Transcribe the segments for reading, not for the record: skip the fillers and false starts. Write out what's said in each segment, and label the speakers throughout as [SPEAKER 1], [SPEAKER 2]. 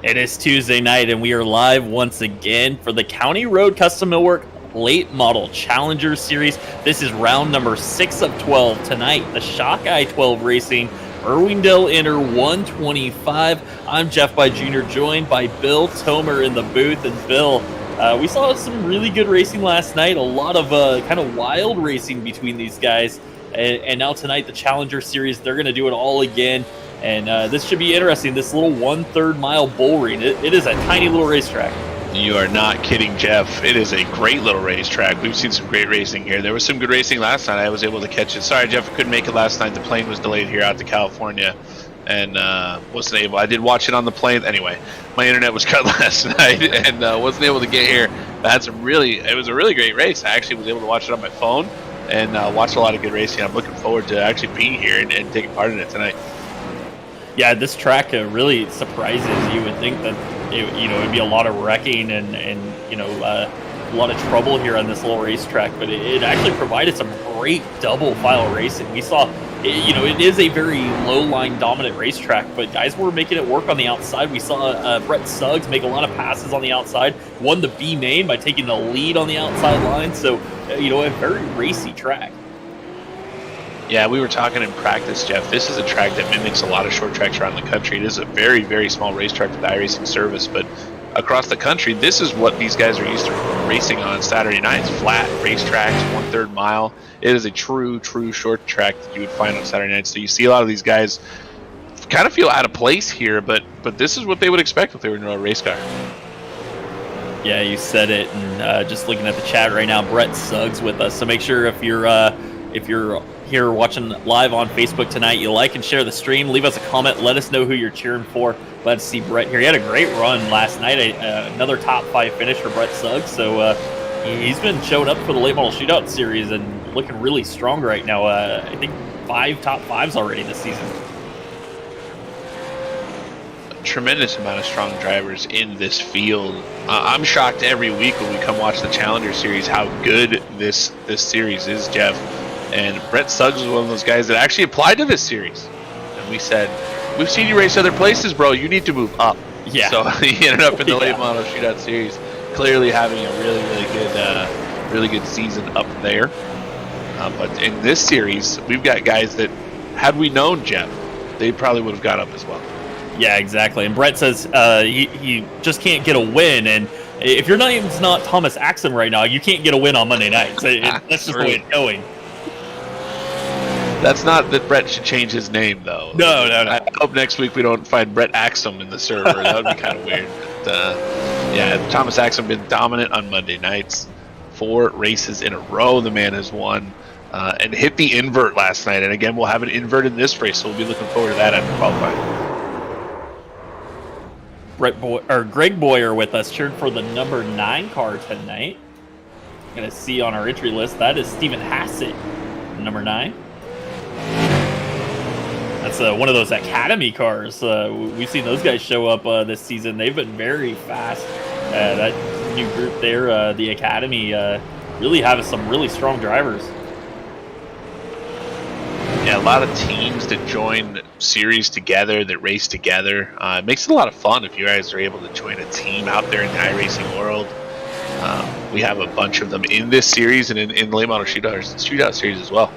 [SPEAKER 1] It is Tuesday night, and we are live once again for the County Road Custom Millwork Late Model Challenger Series. This is round number 6 of 12 tonight. The Shockey12 Racing Irwindale Inter 125. I'm Jeff By Jr., joined by Bill Tomer in the booth. And Bill, we saw some really good racing last night. A lot of kind of wild racing between these guys. And now tonight, the Challenger Series, they're going to do it all again. And this should be interesting. This little 1/3 mile bull ring. It is a tiny little racetrack.
[SPEAKER 2] You are not kidding, Jeff. It is a great little racetrack. We've seen some great racing here. There was some good racing last night. I was able to catch it. Sorry, Jeff, I couldn't make it last night. The plane was delayed here out to California, and wasn't able. I did watch it on the plane. Anyway, my internet was cut last night, and wasn't able to get here. It was a really great race. I actually was able to watch it on my phone and watch a lot of good racing. I'm looking forward to actually being here and taking part in it tonight.
[SPEAKER 1] Yeah, this track really surprises. You would think that it'd be a lot of wrecking and a lot of trouble here on this little racetrack, but it actually provided some great double file racing. We saw, it is a very low line dominant racetrack, but guys were making it work on the outside. We saw Brett Suggs make a lot of passes on the outside, won the B main by taking the lead on the outside line. So, a very racy track.
[SPEAKER 2] Yeah, we were talking in practice, Jeff. This is a track that mimics a lot of short tracks around the country. It is a very, very small racetrack for the iRacing service, but across the country, this is what these guys are used to racing on Saturday nights. Flat racetracks, 1/3 mile. It is a true short track that you would find on Saturday nights. So you see a lot of these guys kind of feel out of place here, but this is what they would expect if they were in a race car.
[SPEAKER 1] Yeah, you said it, and just looking at the chat right now, Brett Suggs with us. So make sure if you're here watching live on Facebook tonight, you like and share the stream. Leave us a comment. Let us know who you're cheering for. Glad to see Brett here. He had a great run last night. Another top 5 finish for Brett Suggs. So he's been showing up for the late model shootout series and looking really strong right now. I think 5 top 5s already this season.
[SPEAKER 2] A tremendous amount of strong drivers in this field. I'm shocked every week when we come watch the Challenger Series how good this series is, Jeff. And Brett Suggs was one of those guys that actually applied to this series. And we said, we've seen you race other places, bro. You need to move up.
[SPEAKER 1] Yeah.
[SPEAKER 2] So he ended up in the late model shootout series, clearly having a really good season up there. But in this series, we've got guys that, had we known Jeff, they probably would have got up as well.
[SPEAKER 1] Yeah, exactly. And Brett says he just can't get a win. And if your name's not Thomas Axum right now, you can't get a win on Monday nights. That's just the way it's going.
[SPEAKER 2] That's not that Brett should change his name, though.
[SPEAKER 1] No.
[SPEAKER 2] I hope next week we don't find Brett Axum in the server. That would be kind of weird. But, Thomas Axum been dominant on Monday nights. 4 races in a row the man has won. And hit the invert last night. And again, we'll have an invert in this race, so we'll be looking forward to that after qualifying.
[SPEAKER 1] Greg Boyer with us, cheered for the number 9 car tonight. Gonna see on our entry list, that is Stephen Hassett, number 9. That's one of those Academy cars. We've seen those guys show up this season. They've been very fast. That new group there, the Academy, really have some really strong drivers.
[SPEAKER 2] Yeah, a lot of teams that join series together, that race together. It makes it a lot of fun if you guys are able to join a team out there in the iRacing world. We have a bunch of them in this series and in the late model shootout series as well.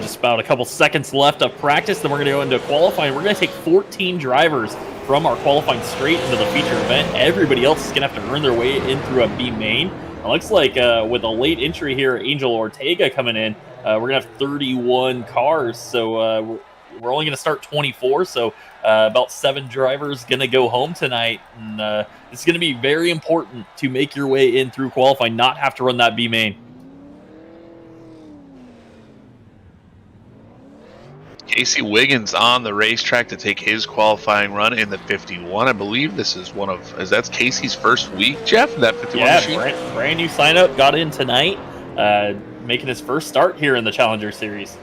[SPEAKER 1] Just about a couple seconds left of practice, then we're going to go into qualifying. We're going to take 14 drivers from our qualifying straight into the feature event. Everybody else is going to have to earn their way in through a B main. It looks like with a late entry here, Angel Ortega coming in, we're going to have 31 cars. So we're only going to start 24. So about 7 drivers going to go home tonight. And it's going to be very important to make your way in through qualifying, not have to run that B main.
[SPEAKER 2] Casey Wiggins on the racetrack to take his qualifying run in the 51. I believe this is that's Casey's first week, Jeff, that 51 machine?
[SPEAKER 1] Brand new sign up, got in tonight, making his first start here in the Challenger Series.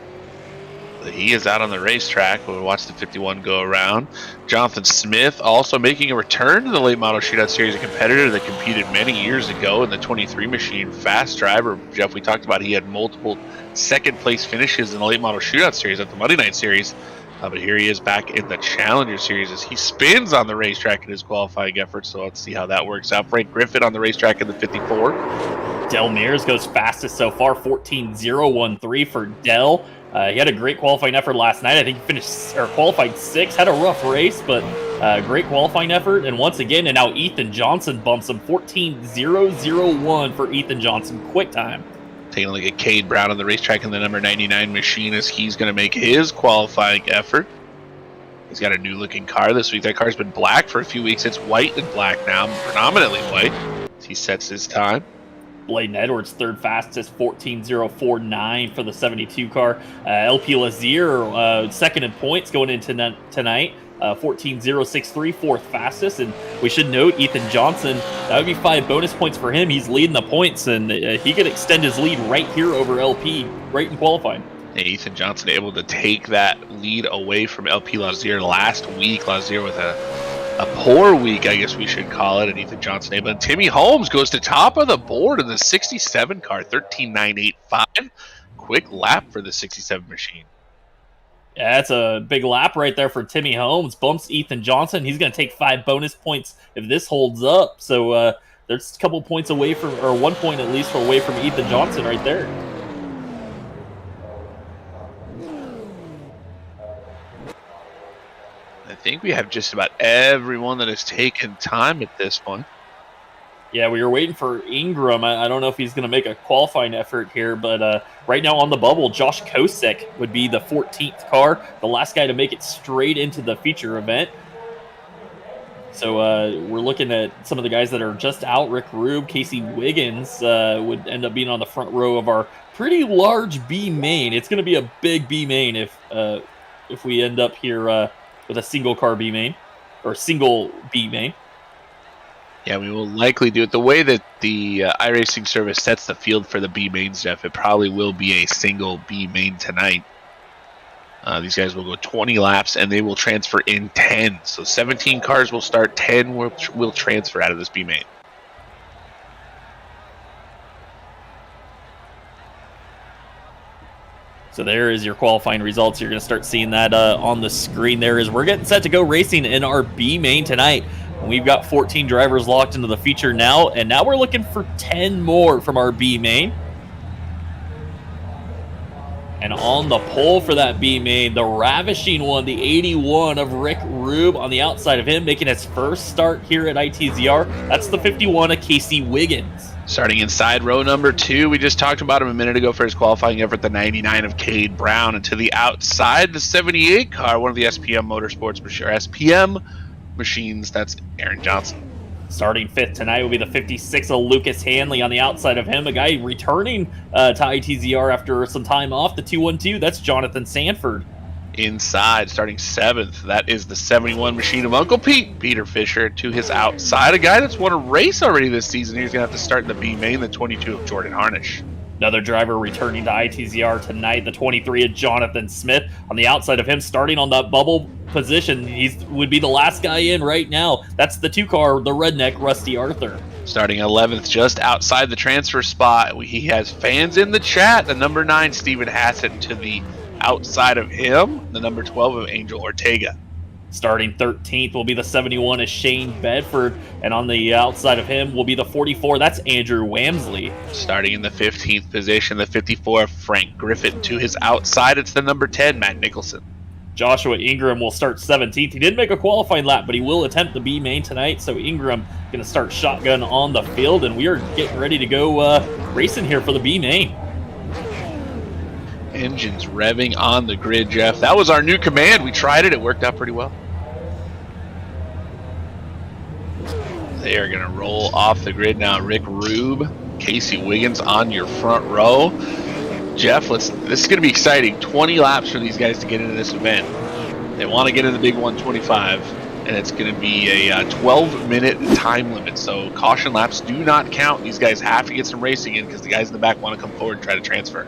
[SPEAKER 2] He is out on the racetrack. We'll watch the 51 go around. Jonathan Smith also making a return to the late model shootout series, a competitor that competed many years ago in the 23 machine. Fast driver, Jeff, we talked about he had multiple second place finishes in the late model shootout series at the Monday night series. But here he is back in the Challenger series as he spins on the racetrack in his qualifying efforts. So let's see how that works out. Frank Griffith on the racetrack in the 54.
[SPEAKER 1] Del Mears goes fastest so far, 14.013 for Del. He had a great qualifying effort last night. I think he finished or qualified 6th. Had a rough race, but great qualifying effort. And once again, and now Ethan Johnson bumps him 14.001 for Ethan Johnson. Quick time.
[SPEAKER 2] Taking a look at Cade Brown on the racetrack in the number 99 machine as he's going to make his qualifying effort. He's got a new looking car this week. That car's been black for a few weeks. It's white and black now, predominantly white. He sets his time.
[SPEAKER 1] Bladen Edwards, third fastest, 14.049 for the 72 car. LP Lazier, second in points going into tonight. 14.063, fourth fastest. And we should note Ethan Johnson, that would be 5 bonus points for him. He's leading the points, and he could extend his lead right here over LP, right in qualifying.
[SPEAKER 2] And Ethan Johnson able to take that lead away from LP Lazier last week. Lazier with a poor week, I guess we should call it, and Ethan Johnson able. And Timmy Holmes goes to top of the board in the 67 car, 13.985. Quick lap for the 67 machine.
[SPEAKER 1] Yeah, that's a big lap right there for Timmy Holmes. Bumps Ethan Johnson. He's going to take 5 bonus points if this holds up. So there's a couple points away from, or 1 point at least away from Ethan Johnson right there.
[SPEAKER 2] I think we have just about everyone that has taken time at this one.
[SPEAKER 1] Yeah, we were waiting for Ingram. I don't know if he's going to make a qualifying effort here, but right now on the bubble, Josh Kosick would be the 14th car, the last guy to make it straight into the feature event. So we're looking at some of the guys that are just out. Rick Rube, Casey Wiggins would end up being on the front row of our pretty large B main. It's going to be a big B main if we end up here with a single car B main or single B main.
[SPEAKER 2] Yeah, we will likely do it the way that the iRacing service sets the field for the B mains, Jeff. It probably will be a single B main tonight. These guys will go 20 laps and they will transfer in 10. So 17 cars will start, 10 will transfer out of this B main.
[SPEAKER 1] So there is your qualifying results. You're going to start seeing that on the screen there as we're getting set to go racing in our B main tonight. We've got 14 drivers locked into the feature now, and now we're looking for 10 more from our B main. And on the pole for that B main, the ravishing one, the 81 of Rick Rube on the outside of him, making his first start here at ITZR. That's the 51 of Casey Wiggins.
[SPEAKER 2] Starting inside row number 2, we just talked about him a minute ago for his qualifying effort, the 99 of Cade Brown. And to the outside, the 78 car, one of the SPM Motorsports, or SPM machines, that's Aaron Johnson.
[SPEAKER 1] Starting 5th tonight will be the 56 of Lucas Hanley on the outside of him, a guy returning to ITZR after some time off, the 212, that's Jonathan Sanford.
[SPEAKER 2] Inside, starting 7th, that is the 71 machine of Uncle Pete, Peter Fisher. To his outside, a guy that's won a race already this season. He's going to have to start in the B main, the 22 of Jordan Harnish.
[SPEAKER 1] Another driver returning to ITZR tonight, the 23 of Jonathan Smith. On the outside of him, starting on that bubble position, he would be the last guy in right now. That's the 2 car, the redneck, Rusty Arthur.
[SPEAKER 2] Starting 11th, just outside the transfer spot, he has fans in the chat. The number 9, Stephen Hassett, to the outside of him, the number 12 of Angel Ortega.
[SPEAKER 1] Starting 13th will be the 71 of Shane Bedford, and on the outside of him will be the 44. That's Andrew Wamsley.
[SPEAKER 2] Starting in the 15th position, the 54 of Frank Griffin. To his outside, it's the number 10, Matt Nicholson.
[SPEAKER 1] Joshua Ingram will start 17th. He didn't make a qualifying lap, but he will attempt the B main tonight. So Ingram going to start shotgun on the field, and we are getting ready to go racing here for the B main.
[SPEAKER 2] Engines revving on the grid, Jeff. That was our new command. We tried it. It worked out pretty well. They are going to roll off the grid now. Rick Rube, Casey Wiggins on your front row. Jeff, this is going to be exciting. 20 laps for these guys to get into this event. They want to get in the big 125, and it's going to be a 12-minute time limit. So caution laps do not count. These guys have to get some racing in because the guys in the back want to come forward and try to transfer.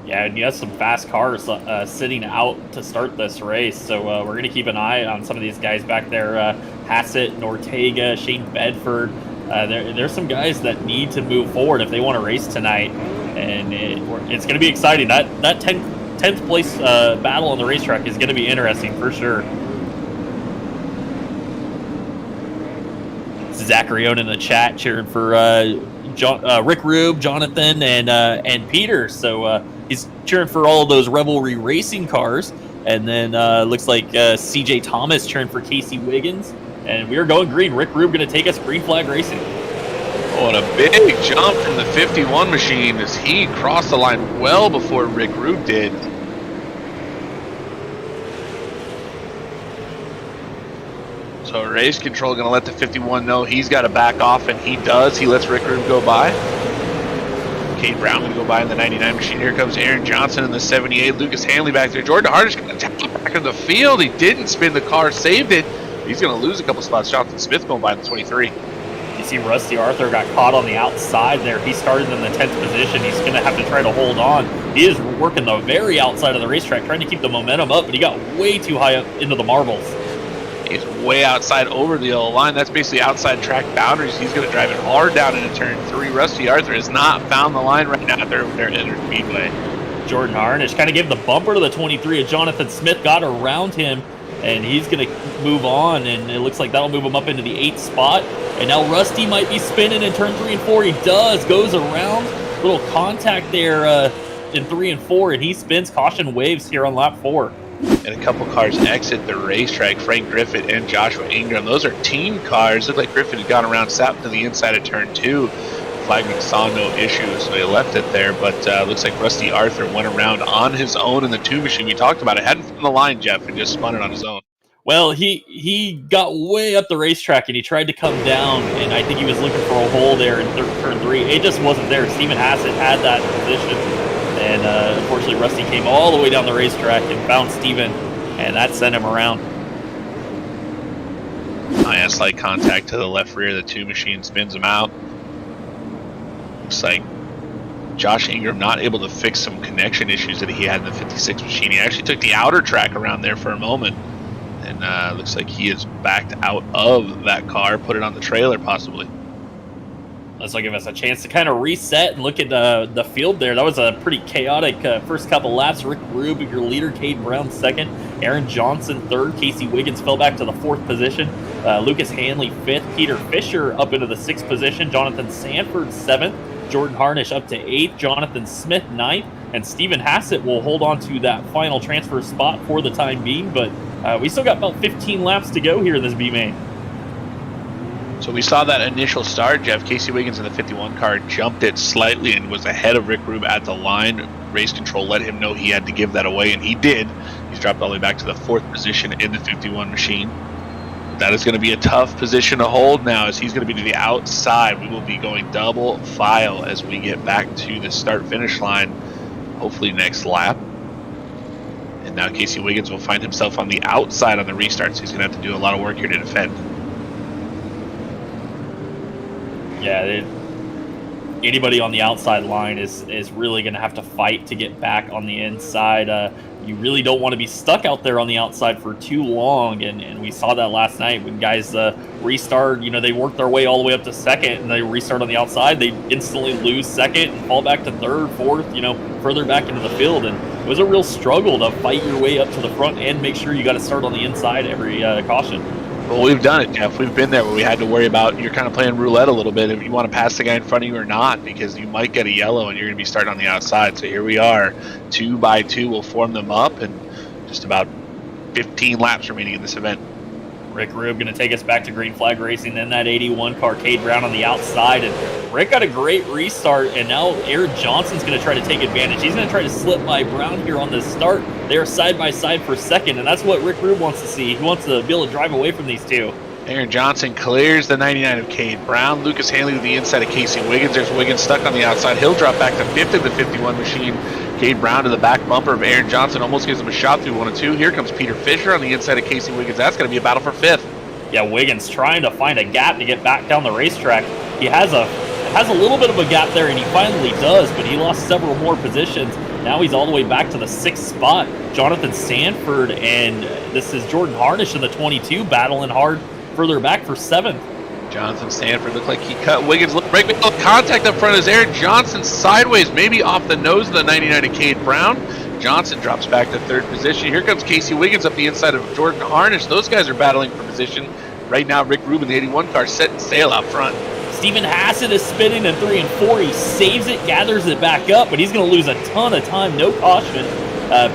[SPEAKER 1] Yeah, and you have some fast cars sitting out to start this race, so we're going to keep an eye on some of these guys back there. Hassett, Ortega, Shane Bedford. There's some guys that need to move forward if they want to race tonight, and it's going to be exciting. That 10th place battle on the racetrack is going to be interesting for sure. Zachary in the chat cheering for Rick Rube, Jonathan, and Peter. So he's cheering for all of those Revelry racing cars. And then looks like CJ Thomas cheering for Casey Wiggins. And we are going green. Rick Rube going to take us green flag racing.
[SPEAKER 2] Oh, and a big jump from the 51 machine as he crossed the line well before Rick Rube did. So race control going to let the 51 know he's got to back off, and he does. He lets Rick Rube go by. Cade Brown going to go by in the 99 machine. Here comes Aaron Johnson in the 78. Lucas Hanley back there. Jordan Hardish going to tap back in the field. He didn't spin the car, saved it. He's going to lose a couple spots. Jonathan Smith going by in the 23.
[SPEAKER 1] You see Rusty Arthur got caught on the outside there. He started in the 10th position. He's going to have to try to hold on. He is working the very outside of the racetrack, trying to keep the momentum up, but he got way too high up into the marbles.
[SPEAKER 2] He's way outside over the yellow line. That's basically outside track boundaries. He's going to drive it hard down into turn 3. Rusty Arthur has not found the line right now. They're at Speedway.
[SPEAKER 1] Jordan Harnish kind of gave the bumper to the 23, and Jonathan Smith got around him, and he's going to move on, and it looks like that'll move him up into the 8th spot. And now Rusty might be spinning in turn 3 and 4. He does, goes around. Little contact there in 3 and 4, and he spins. Caution waves here on lap 4.
[SPEAKER 2] And a couple cars exit the racetrack. Frank Griffith and Joshua Ingram. Those are team cars. Looked like Griffith had gone around south to the inside of turn 2. Flagman saw no issues, so he left it there. But looks like Rusty Arthur went around on his own in the 2 machine. We talked about it. Hadn't found the line, Jeff, and just spun it on his own.
[SPEAKER 1] Well, he got way up the racetrack, and he tried to come down, and I think he was looking for a hole there in turn 3. It just wasn't there. Stephen Hassett had that position. And unfortunately, Rusty came all the way down the racetrack and found Steven, and that sent him around.
[SPEAKER 2] Slight contact to the left rear of the 2 machine, spins him out. Looks like Josh Ingram not able to fix some connection issues that he had in the 56 machine. He actually took the outer track around there for a moment, and looks like he is backed out of that car, put it on the trailer possibly.
[SPEAKER 1] This will give us a chance to kind of reset and look at the field there. That was a pretty chaotic first couple laps. Rick Rube, your leader. Cade Brown, 2nd. Aaron Johnson, 3rd. Casey Wiggins fell back to the 4th position. Lucas Hanley, 5th. Peter Fisher up into the 6th position. Jonathan Sanford, 7th. Jordan Harnish up to 8th. Jonathan Smith, 9th. And Stephen Hassett will hold on to that final transfer spot for the time being. But we still got about 15 laps to go here in this B-main.
[SPEAKER 2] So we saw that initial start, Jeff. Casey Wiggins in the 51 car jumped it slightly and was ahead of Rick Rube at the line. Race control let him know he had to give that away, and he did. He's dropped all the way back to the 4th position in the 51 machine. That is going to be a tough position to hold now, as he's going to be to the outside. We will be going double file as we get back to the start-finish line, hopefully next lap. And now Casey Wiggins will find himself on the outside on the restart, so he's going to have to do a lot of work here to defend.
[SPEAKER 1] Yeah, anybody on the outside line is really going to have to fight to get back on the inside. You really don't want to be stuck out there on the outside for too long, and we saw that last night when guys restart. They work their way all the way up to 2nd, and they restart on the outside. They instantly lose 2nd and fall back to 3rd, 4th, further back into the field. And it was a real struggle to fight your way up to the front and make sure you got to start on the inside every caution.
[SPEAKER 2] Well, we've done it, Jeff. We've been there where we had to worry about, you're kind of playing roulette a little bit if you want to pass the guy in front of you or not, because you might get a yellow and you're going to be starting on the outside. So here we are, 2 by 2. We'll form them up, and just about 15 laps remaining in this event.
[SPEAKER 1] Rick Rube going to take us back to green flag racing. Then that 81 car, Cade Brown on the outside. And Rick got a great restart, and now Aaron Johnson's going to try to take advantage. He's going to try to slip by Brown here on this start. They are side by side for 2nd, and that's what Rick Rube wants to see. He wants to be able to drive away from these 2.
[SPEAKER 2] Aaron Johnson clears the 99 of Cade Brown. Lucas Hanley to the inside of Casey Wiggins. There's Wiggins stuck on the outside. He'll drop back to 5th in the 51 machine. Cade Brown to the back bumper of Aaron Johnson. Almost gives him a shot through 1 and 2. Here comes Peter Fisher on the inside of Casey Wiggins. That's going to be a battle for 5th.
[SPEAKER 1] Yeah, Wiggins trying to find a gap to get back down the racetrack. He has a little bit of a gap there, and he finally does, but he lost several more positions. Now he's all the way back to the 6th spot. Jonathan Sanford and this is Jordan Harnish in the 22 battling hard further back for 7th.
[SPEAKER 2] Jonathan Sanford looked like he cut Wiggins. Break contact up front is Aaron Johnson sideways, maybe off the nose of the 99 of Cade Brown. Johnson drops back to 3rd position. Here comes Casey Wiggins up the inside of Jordan Harnish. Those guys are battling for position. Right now, Rick Rubin, the 81 car, setting sail out front.
[SPEAKER 1] Stephen Hassett is spinning in 3 and 4. He saves it, gathers it back up, but he's going to lose a ton of time. No caution.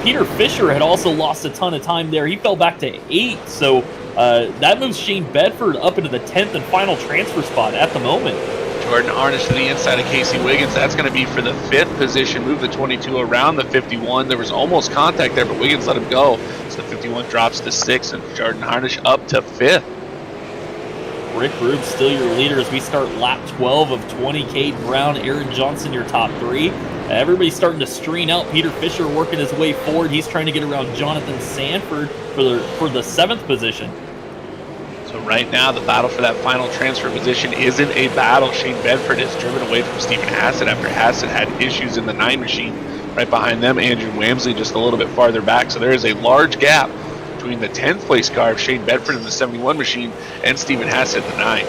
[SPEAKER 1] Peter Fisher had also lost a ton of time there. He fell back to 8, so that moves Shane Bedford up into the 10th and final transfer spot at the moment.
[SPEAKER 2] Jordan Harnish to the inside of Casey Wiggins. That's going to be for the 5th position. Move the 22 around the 51. There was almost contact there, but Wiggins let him go. So the 51 drops to 6th, and Jordan Harnish up to 5th.
[SPEAKER 1] Rick Rube still your leader as we start lap 12 of 20. Cade Brown, Aaron Johnson, your top 3. Everybody's starting to stream out. Peter Fisher working his way forward. He's trying to get around Jonathan Sanford for the 7th position.
[SPEAKER 2] So right now, the battle for that final transfer position isn't a battle. Shane Bedford is driven away from Stephen Hassett after Hassett had issues in the 9 machine. Right behind them, Andrew Wamsley just a little bit farther back. So there is a large gap between the 10th place car of Shane Bedford in the 71 machine and Stephen Hassett in the 9.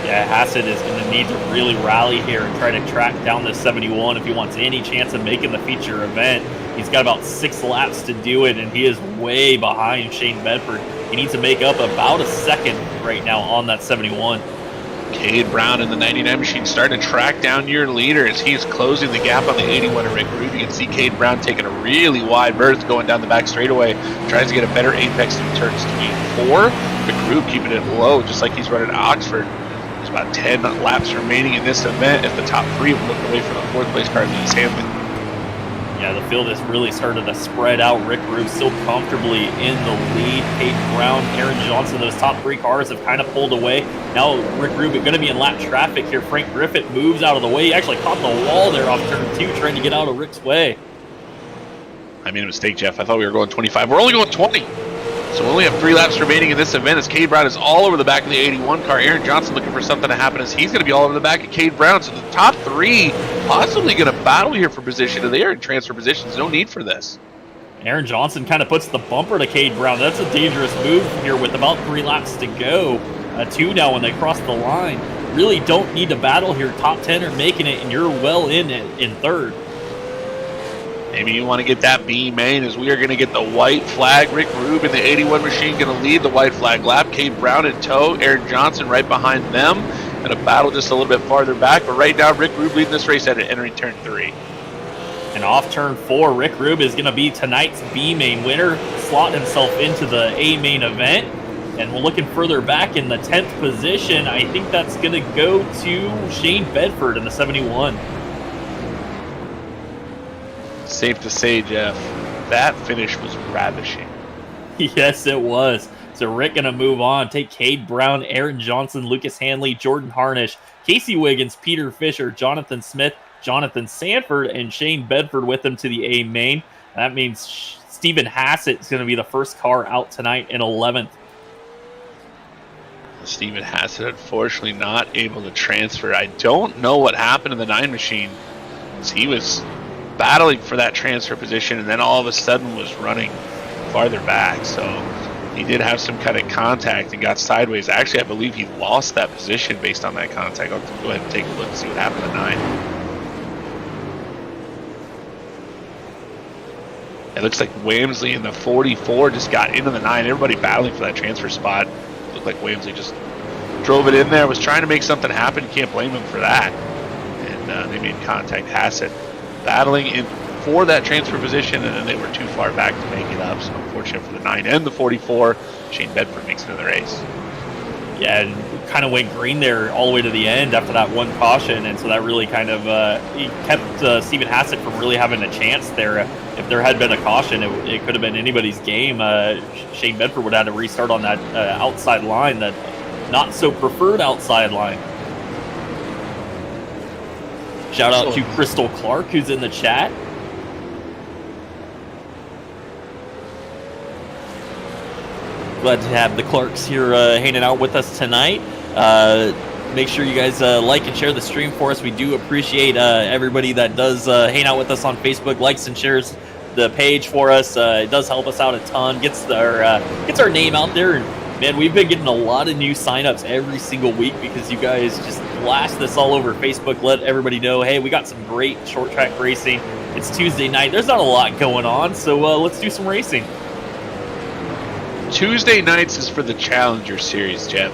[SPEAKER 1] Yeah, Hassett is going to need to really rally here and try to track down this 71 if he wants any chance of making the feature event. He's got about 6 laps to do it, and he is way behind Shane Bedford. He needs to make up about a second right now on that 71.
[SPEAKER 2] Cade Brown in the 99 machine starting to track down your leader as he is closing the gap on the 81 of Rick Rube. You can see Cade Brown taking a really wide berth going down the back straightaway. Tries to get a better apex through turns 3 and 4. Rick Rube keeping it low just like he's running Oxford. There's about 10 laps remaining in this event as the top 3 will look away from the 4th place car, Lewis Hamlin.
[SPEAKER 1] Yeah, the field has really started to spread out. Rick Rube still comfortably in the lead. Cade Brown, Aaron Johnson, those top 3 cars have kind of pulled away. Now Rick Rube going to be in lap traffic here. Frank Griffith moves out of the way. He actually caught the wall there off turn 2 trying to get out of Rick's way.
[SPEAKER 2] I made a mistake, Jeff. I thought we were going 25. We're only going 20. So we only have 3 laps remaining in this event as Cade Brown is all over the back of the 81 car. Aaron Johnson looking for something to happen as he's going to be all over the back of Cade Brown. So the top 3 possibly going to battle here for position. And they are in transfer positions. No need for this.
[SPEAKER 1] Aaron Johnson kind of puts the bumper to Cade Brown. That's a dangerous move here with about 3 laps to go. 2 now when they cross the line. Really don't need to battle here. Top 10 are making it, and you're well in 3rd.
[SPEAKER 2] Maybe you want to get that B main as we are going to get the white flag. Rick Rube in the 81 machine going to lead the white flag lap. Cade Brown in tow. Aaron Johnson right behind them. And a battle just a little bit farther back. But right now, Rick Rube leading this race at entering turn 3.
[SPEAKER 1] And off turn 4, Rick Rube is going to be tonight's B main winner. Slot himself into the A main event. And we're looking further back in the 10th position. I think that's going to go to Shane Bedford in the 71.
[SPEAKER 2] Safe to say, Jeff, that finish was ravishing.
[SPEAKER 1] Yes, it was. So Rick going to move on. Take Cade Brown, Aaron Johnson, Lucas Hanley, Jordan Harnish, Casey Wiggins, Peter Fisher, Jonathan Smith, Jonathan Sanford, and Shane Bedford with them to the A main. That means Stephen Hassett is going to be the first car out tonight in 11th.
[SPEAKER 2] Stephen Hassett unfortunately not able to transfer. I don't know what happened in the 9 machine. He was battling for that transfer position and then all of a sudden was running farther back. So he did have some kind of contact and got sideways. Actually, I believe he lost that position based on that contact. I'll go ahead and take a look and see what happened at 9. It looks like Wamsley in the 44 just got into the 9. Everybody battling for that transfer spot. Looked like Wamsley just drove it in there, was trying to make something happen. You can't blame him for that. And they made contact. Hassett battling in for that transfer position, and then they were too far back to make it up. So unfortunate for the 9 and the 44. Shane Bedford makes it in the race.
[SPEAKER 1] Yeah, and kind of went green there all the way to the end after that one caution, and so that really kind of he kept Stephen Hassett from really having a chance there. If there had been a caution, it could have been anybody's game. Shane Bedford would have had to restart on that outside line, that not so preferred outside line. Shout out to Crystal Clark, who's in the chat. Glad to have the Clarks here hanging out with us tonight. Make sure you guys like and share the stream for us. We do appreciate everybody that does hang out with us on Facebook, likes and shares the page for us. It does help us out a ton. Gets our name out there. And man, we've been getting a lot of new signups every single week because you guys just blast this all over Facebook. Let everybody know, hey, we got some great short track racing. It's Tuesday night. There's not a lot going on, so let's do some racing.
[SPEAKER 2] Tuesday nights is for the Challenger Series, Jeff.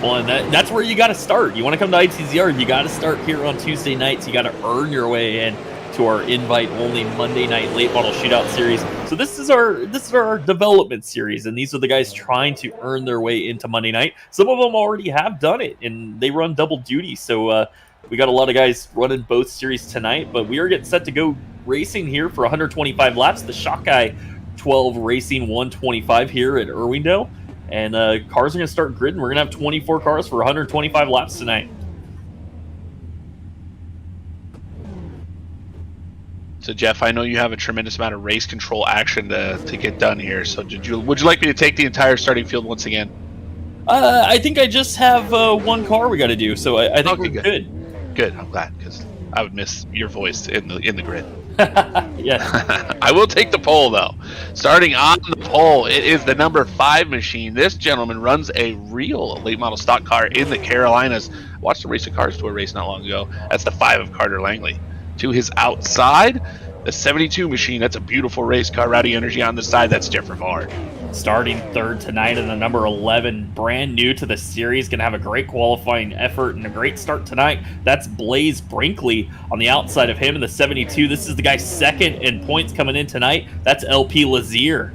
[SPEAKER 1] Well, and that's where you got to start. You want to come to ITZR, you got to start here on Tuesday nights. You got to earn your way in to our invite-only Monday night late model shootout series. So this is our development series, and these are the guys trying to earn their way into Monday night. Some of them already have done it, and they run double duty. So we got a lot of guys running both series tonight, but we are getting set to go racing here for 125 laps. The Shockey12 Racing 125 here at Irwindale. And cars are going to start gridding. We're going to have 24 cars for 125 laps tonight.
[SPEAKER 2] So, Jeff, I know you have a tremendous amount of race control action to get done here. So would you like me to take the entire starting field once again?
[SPEAKER 1] I think I just have one car we got to do. So I think we're good.
[SPEAKER 2] Good. I'm glad, because I would miss your voice in the grid.
[SPEAKER 1] Yeah.
[SPEAKER 2] I will take the pole, though. Starting on the pole, it is the number 5 machine. This gentleman runs a real late model stock car in the Carolinas. I watched the Race of Cars Tour race not long ago. That's the 5 of Carter Langley. To his outside, the 72 machine. That's a beautiful race car. Rowdy Energy on the side. That's Jeff Rivard.
[SPEAKER 1] Starting third tonight in the number 11, brand new to the series, going to have a great qualifying effort and a great start tonight. That's Blaze Brinkley on the outside of him in the 72. This is the guy second in points coming in tonight. That's LP Lazier.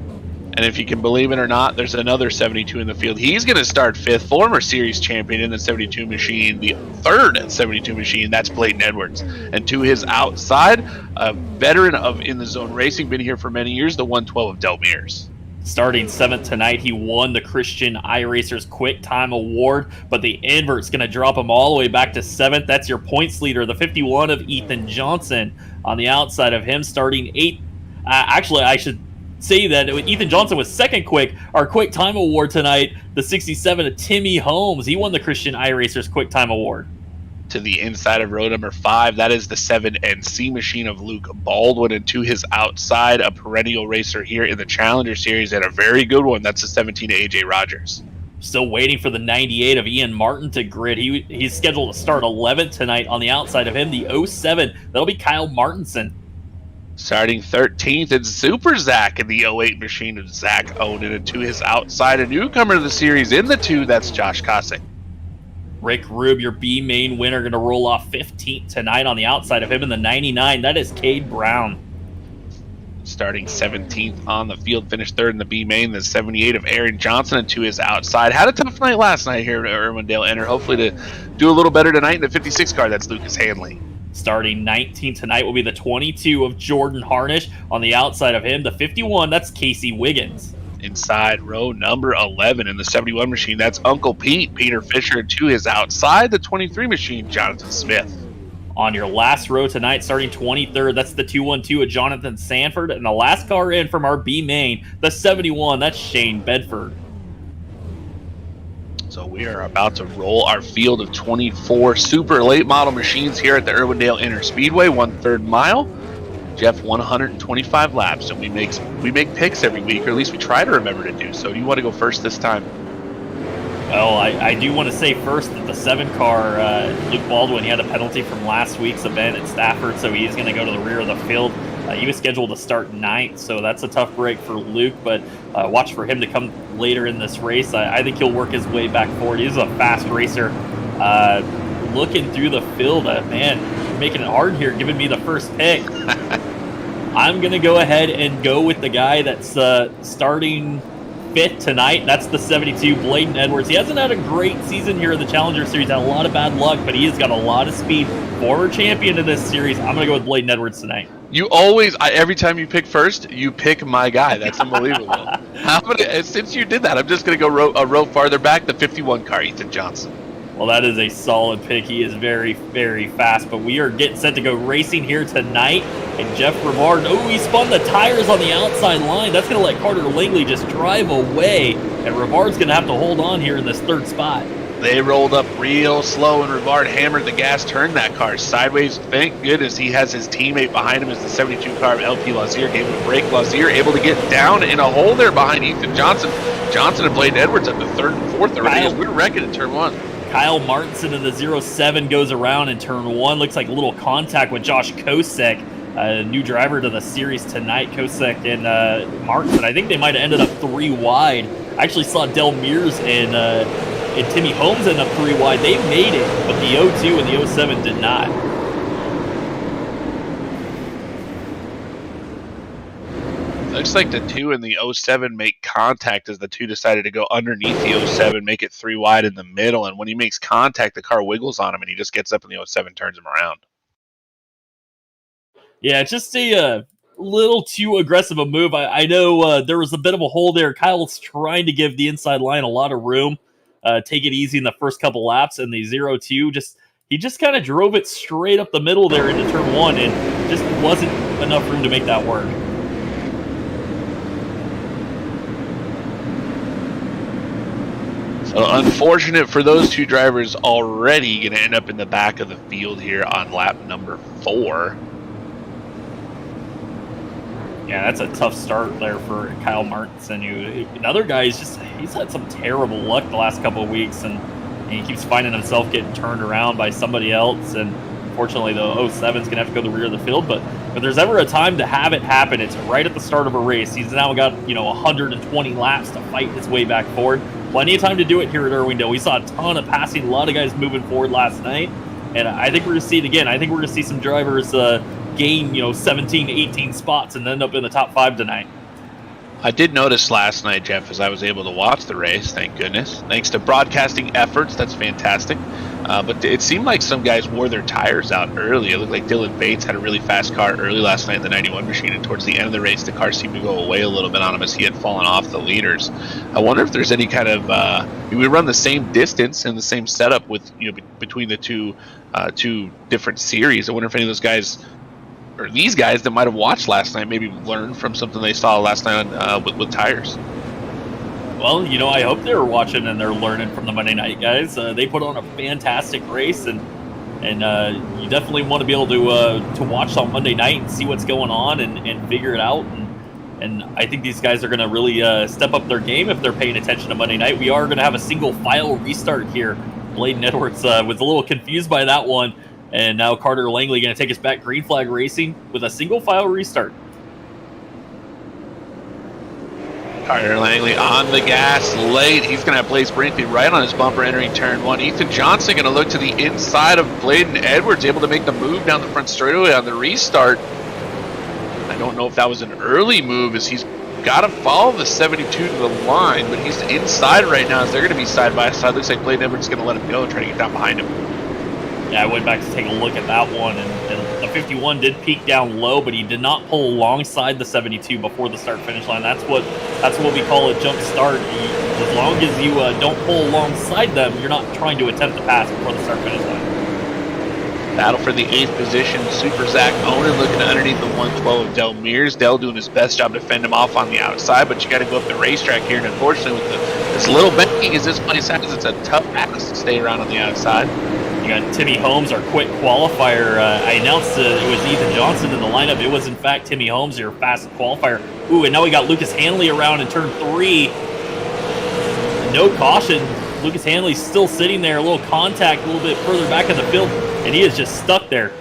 [SPEAKER 2] And if you can believe it or not, there's another 72 in the field. He's going to start 5th, former series champion in the 72 machine, the 3rd 72 machine. That's Bladen Edwards. And to his outside, a veteran of In the Zone Racing, been here for many years, the 112 of Del Mears.
[SPEAKER 1] Starting 7th tonight, he won the Christian iRacers Quick Time Award, but the invert's going to drop him all the way back to 7th. That's your points leader, the 51 of Ethan Johnson. On the outside of him, starting 8th. Actually, I should say that Ethan Johnson was second quick. Our Quick Time Award tonight, the 67 of Timmy Holmes. He won the Christian iRacers Quick Time Award.
[SPEAKER 2] To the inside of row number 5, that is the 7NC machine of Luke Baldwin, and to his outside, a perennial racer here in the Challenger Series, and a very good one. That's the 17 of AJ Rogers.
[SPEAKER 1] Still waiting for the 98 of Ian Martin to grid. He's scheduled to start 11th tonight. On the outside of him, the 07, that'll be Kyle Martinson.
[SPEAKER 2] Starting 13th, it's Super Zach in the 08 machine of Zach Oden, and to his outside, a newcomer to the series in the 2, that's Josh Kosick.
[SPEAKER 1] Rick Rube, your B main winner, going to roll off 15th tonight. On the outside of him in the 99, that is Cade Brown.
[SPEAKER 2] Starting 17th on the field, finished 3rd in the B main, the 78 of Aaron Johnson, and to his outside. Had a tough night last night here at Irwindale, enter hopefully to do a little better tonight in the 56 car. That's Lucas Hanley.
[SPEAKER 1] Starting 19th tonight will be the 22 of Jordan Harnish. On the outside of him, the 51, that's Casey Wiggins.
[SPEAKER 2] Inside row number 11 in the 71 machine, that's Uncle Pete, Peter Fisher. To his outside, the 23 machine, Jonathan Smith.
[SPEAKER 1] On your last row tonight, starting 23rd, that's the 212 of Jonathan Sanford. And the last car in from our B main, the 71, that's Shane Bedford.
[SPEAKER 2] So we are about to roll our field of 24 super late model machines here at the Irwindale Inner Speedway, 1/3 mile. Jeff, 125 laps, and we make picks every week, or at least we try to remember to do so. Do you want to go first this time?
[SPEAKER 1] Well, I do want to say first that the 7 car, Luke Baldwin, he had a penalty from last week's event at Stafford, so he's going to go to the rear of the field. He was scheduled to start 9th, so that's a tough break for Luke, but watch for him to come later in this race. I think he'll work his way back forward. He's a fast racer. Looking through the field, man, you're making it hard here, giving me the first pick. I'm going to go ahead and go with the guy that's starting 5th tonight. That's the 72, Bladen Edwards. He hasn't had a great season here in the Challenger Series, had a lot of bad luck, but he has got a lot of speed. Former champion in this series. I'm going to go with Bladen Edwards tonight.
[SPEAKER 2] You always, every time you pick first, you pick my guy. That's unbelievable. Since you did that, I'm just going to go a row farther back, the 51 car, Ethan Johnson.
[SPEAKER 1] Well, that is a solid pick. He is very, very fast, but we are getting set to go racing here tonight. And Jeff Rivard, he spun the tires on the outside line. That's going to let Carter Langley just drive away. And Rivard's going to have to hold on here in this 3rd spot.
[SPEAKER 2] They rolled up real slow, and Rivard hammered the gas, turned that car sideways. Thank goodness he has his teammate behind him as the 72 car of LP Lazier able to break. Lazier able to get down in a hole there behind Ethan Johnson. Johnson and Bladen Edwards at the third and fourth already as we're wrecking in turn 1.
[SPEAKER 1] Kyle Martinson in the 07 goes around in turn 1. Looks like a little contact with Josh Kosek, a new driver to the series tonight. Kosek and Martinson, I think they might have ended up 3 wide. I actually saw Del Mears and Timmy Holmes end up 3 wide. They made it, but the 02 and the 07 did not.
[SPEAKER 2] Looks like the 2 and the 07 make contact as the 2 decided to go underneath the 07, make it 3 wide in the middle. And when he makes contact, the car wiggles on him and he just gets up and the 07 turns him around.
[SPEAKER 1] Yeah, just a little too aggressive a move. I know there was a bit of a hole there. Kyle's trying to give the inside line a lot of room. Take it easy in the first couple laps, and the 02 he just kind of drove it straight up the middle there into turn 1, and just wasn't enough room to make that work.
[SPEAKER 2] So unfortunate for those 2 drivers, already going to end up in the back of the field here on lap number 4.
[SPEAKER 1] Yeah, that's a tough start there for Kyle Martinson. Another guy he's had some terrible luck the last couple of weeks, and he keeps finding himself getting turned around by somebody else. And unfortunately, the 07's gonna have to go to the rear of the field. But if there's ever a time to have it happen, it's right at the start of a race. He's now got 120 laps to fight his way back forward. Plenty of time to do it here at Irwindale. We saw a ton of passing, a lot of guys moving forward last night, and I think we're gonna see it again. I think we're gonna see some drivers gain 17, 18 spots and end up in the top 5 tonight.
[SPEAKER 2] I did notice last night, Jeff, as I was able to watch the race, thank goodness, thanks to broadcasting efforts, that's fantastic. But it seemed like some guys wore their tires out early. It looked like Dylan Bates had a really fast car early last night in the 91 machine, and towards the end of the race, the car seemed to go away a little bit on him as he had fallen off the leaders. I wonder if there's any kind of we run the same distance and the same setup with between the two different series. I wonder if any of those guys, or these guys that might have watched last night, maybe learned from something they saw last night with tires.
[SPEAKER 1] Well, I hope they were watching and they're learning from the Monday night guys. They put on a fantastic race, and you definitely want to be able to watch on Monday night and see what's going on and figure it out. And I think these guys are going to really step up their game if they're paying attention to Monday night. We are going to have a single file restart here. Bladen Edwards was a little confused by that one. And now Carter Langley going to take us back green flag racing with a single file restart.
[SPEAKER 2] Carter Langley on the gas late. He's going to have Blaze Brinkley right on his bumper entering turn 1. Ethan Johnson going to look to the inside of Bladen Edwards, able to make the move down the front straightaway on the restart. I don't know if that was an early move, as he's got to follow the 72 to the line, but he's inside right now as they're going to be side by side. Looks like Bladen Edwards is going to let him go and try to get down behind him.
[SPEAKER 1] Yeah, I went back to take a look at that one, and the 51 did peak down low, but he did not pull alongside the 72 before the start-finish line. That's what we call a jump start. As long as you don't pull alongside them, you're not trying to attempt to pass before the start-finish line.
[SPEAKER 2] Battle for the 8th position. Super Zach Onan looking underneath the 112 of Del Mears. Del doing his best job to fend him off on the outside, but you got to go up the racetrack here, and unfortunately with this little banking as this place has, it's a tough pass to stay around on the outside.
[SPEAKER 1] You got Timmy Holmes, our quick qualifier. I announced it was Ethan Johnson in the lineup. It was, in fact, Timmy Holmes, your fast qualifier. Ooh, and now we got Lucas Hanley around in turn 3. No caution. Lucas Hanley's still sitting there. A little contact a little bit further back in the field, and he is just stuck there.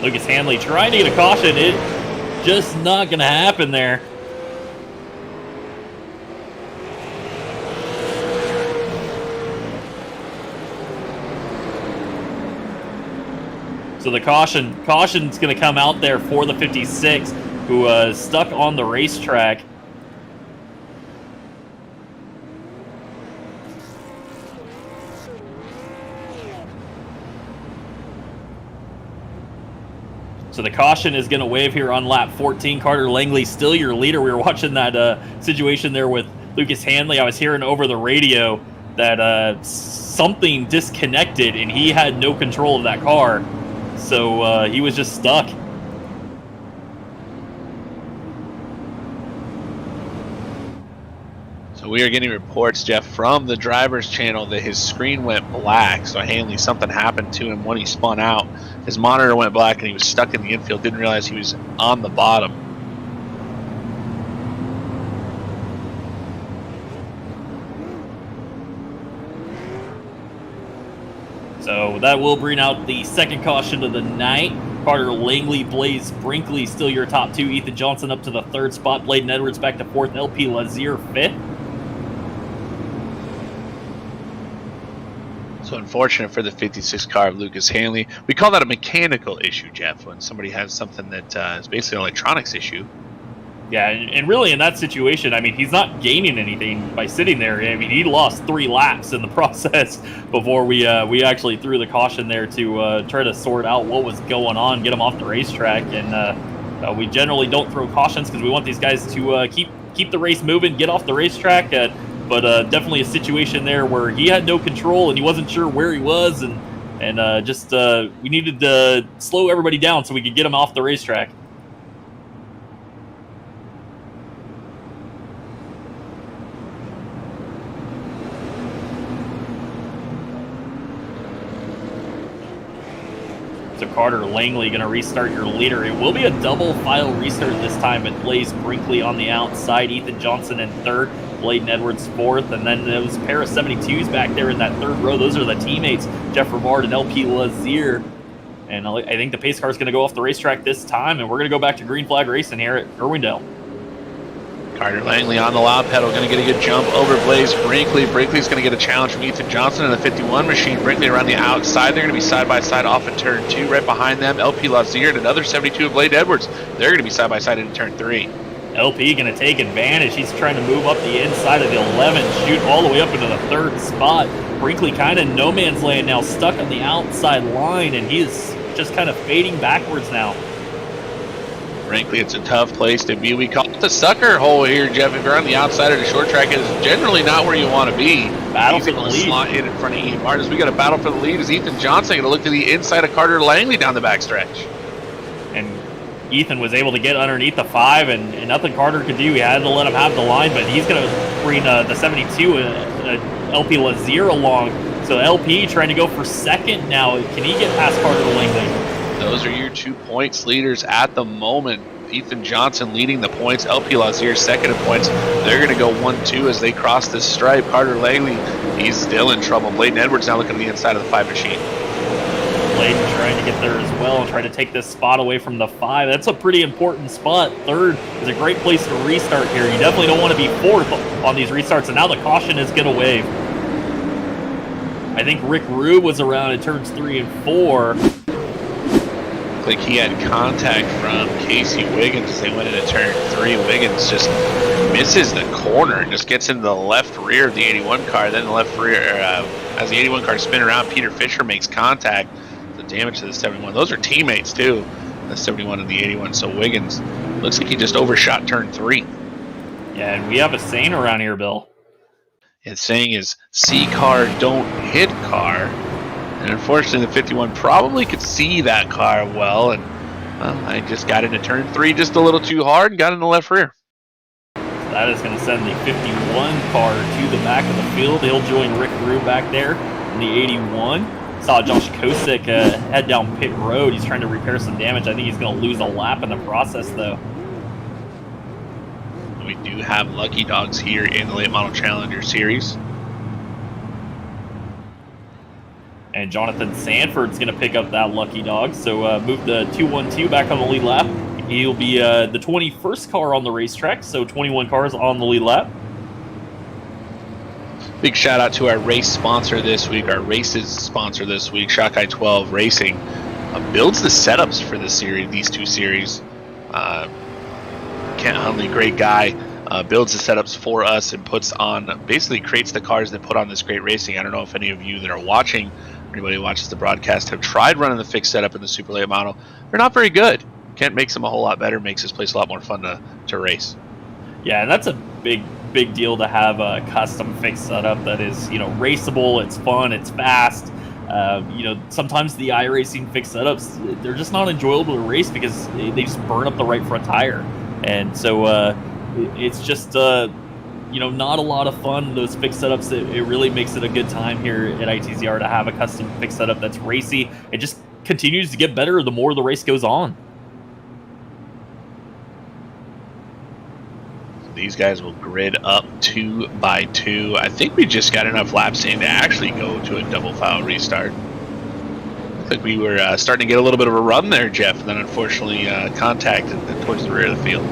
[SPEAKER 1] Lucas Hanley trying to get a caution. It just not going to happen there. So the caution's going to come out there for the 56, who was stuck on the racetrack. So the caution is going to wave here on lap 14. Carter Langley still your leader. We were watching that situation there with Lucas Hanley. I was hearing over the radio that something disconnected and he had no control of that car. so he was just stuck.
[SPEAKER 2] So we are getting reports, Jeff, from the driver's channel that his screen went black. So Hanley, something happened to him when he spun out. His monitor went black and he was stuck in the infield. Didn't realize he was on the bottom.
[SPEAKER 1] So that will bring out the second caution of the night. Carter Langley, Blaze Brinkley still your top two. Ethan Johnson up to the third spot. Bladen Edwards back to fourth. LP Lazier fifth.
[SPEAKER 2] So unfortunate for the 56 car of Lucas Hanley. We call that a mechanical issue, Jeff, when somebody has something that is basically an electronics issue.
[SPEAKER 1] Yeah, and really in that situation, I mean, he's not gaining anything by sitting there. I mean, he lost 3 laps in the process before we actually threw the caution there to try to sort out what was going on, get him off the racetrack. And we generally don't throw cautions because we want these guys to keep the race moving, get off the racetrack. But definitely a situation there where he had no control and he wasn't sure where he was, and we needed to slow everybody down so we could get him off the racetrack. So Carter Langley going to restart your leader. It will be a double file restart this time, but Blaze Brinkley on the outside, Ethan Johnson in third, Bladen Edwards fourth, and then there was a pair of 72s back there in that third row. Those are the teammates, Jeff Rivard and LP Lazier. And I think the pace car is going to go off the racetrack this time, and we're going to go back to green flag racing here at Irwindale.
[SPEAKER 2] Carter Langley on the loud pedal, going to get a good jump over Blaze Brinkley. Brinkley's going to get a challenge from Ethan Johnson in the 51 machine. Brinkley around the outside. They're going to be side by side off in turn 2. Right behind them, LP Lazier and another 72 of Bladen Edwards. They're going to be side by side in turn 3.
[SPEAKER 1] LP going to take advantage. He's trying to move up the inside of the 11, shoot all the way up into the third spot. Brinkley kind of no man's land now, stuck on the outside line, and he is just kind of fading backwards now.
[SPEAKER 2] Frankly, it's a tough place to be. We call it the sucker hole here, Jeff. If you're on the outside of the short track, it is generally not where you want to be.
[SPEAKER 1] Battle for the lead.
[SPEAKER 2] Slot in front of Ian Martins. We got a battle for the lead as Ethan Johnson going to look to the inside of Carter Langley down the backstretch. And
[SPEAKER 1] Ethan was able to get underneath the 5, and nothing Carter could do. He had to let him have the line, but he's going to bring the 72, LP Lazier along. So LP trying to go for second now. Can he get past Carter Langley?
[SPEAKER 2] Those are your 2 points leaders at the moment. Ethan Johnson leading the points. LP Lazier second in points. They're going to go 1-2 as they cross this stripe. Carter Langley, he's still in trouble. Bladen Edwards now looking at the inside of the 5 machine.
[SPEAKER 1] Bladen trying to get there as well and try to take this spot away from the 5. That's a pretty important spot. Third is a great place to restart here. You definitely don't want to be fourth on these restarts, and now the caution is going to wave. I think Rick Rube was around in turns 3 and 4.
[SPEAKER 2] Like he had contact from Casey Wiggins as they went into turn 3. Wiggins just misses the corner and just gets into the left rear of the 81 car. Then the left rear, as the 81 car spin around, Peter Fisher makes contact. The damage to the 71. Those are teammates too, the 71 and the 81. So Wiggins looks like he just overshot turn 3.
[SPEAKER 1] Yeah, and we have a saying around here, Bill.
[SPEAKER 2] And saying is, see car, don't hit car. And unfortunately, the 51 probably could see that car well, and I just got into turn 3 just a little too hard and got in the left rear.
[SPEAKER 1] That is going to send the 51 car to the back of the field. He'll join Rick Rue back there in the 81. Saw Josh Kosick head down pit road. He's trying to repair some damage. I think he's going to lose a lap in the process, though.
[SPEAKER 2] We do have lucky dogs here in the Late Model Challenger Series.
[SPEAKER 1] And Jonathan Sanford's going to pick up that lucky dog. So move the 212 back on the lead lap. He'll be the 21st car on the racetrack. So 21 cars on the lead lap.
[SPEAKER 2] Big shout out to our race sponsor this week, our races sponsor this week, Shockey12 Racing. Builds the setups for this series, these 2 series. Kent Hunley, great guy. Builds the setups for us and puts on, basically creates the cars that put on this great racing. I don't know if any of you that are watching, anybody who watches the broadcast, have tried running the fixed setup in the Super Late Model. They're not very good. Kent makes them a whole lot better, makes this place a lot more fun to race.
[SPEAKER 1] Yeah, and that's a big deal to have a custom fixed setup that is, raceable, it's fun, it's fast. Sometimes the iRacing fixed setups, they're just not enjoyable to race because they just burn up the right front tire. And so it's just, not a lot of fun, those fixed setups. It really makes it a good time here at ITZR to have a custom fixed setup that's racy. It just continues to get better the more the race goes on.
[SPEAKER 2] These guys will grid up 2 by 2. I think we just got enough laps in to actually go to a double foul restart. I think we were starting to get a little bit of a run there, Jeff, and then unfortunately contacted towards the rear of the field.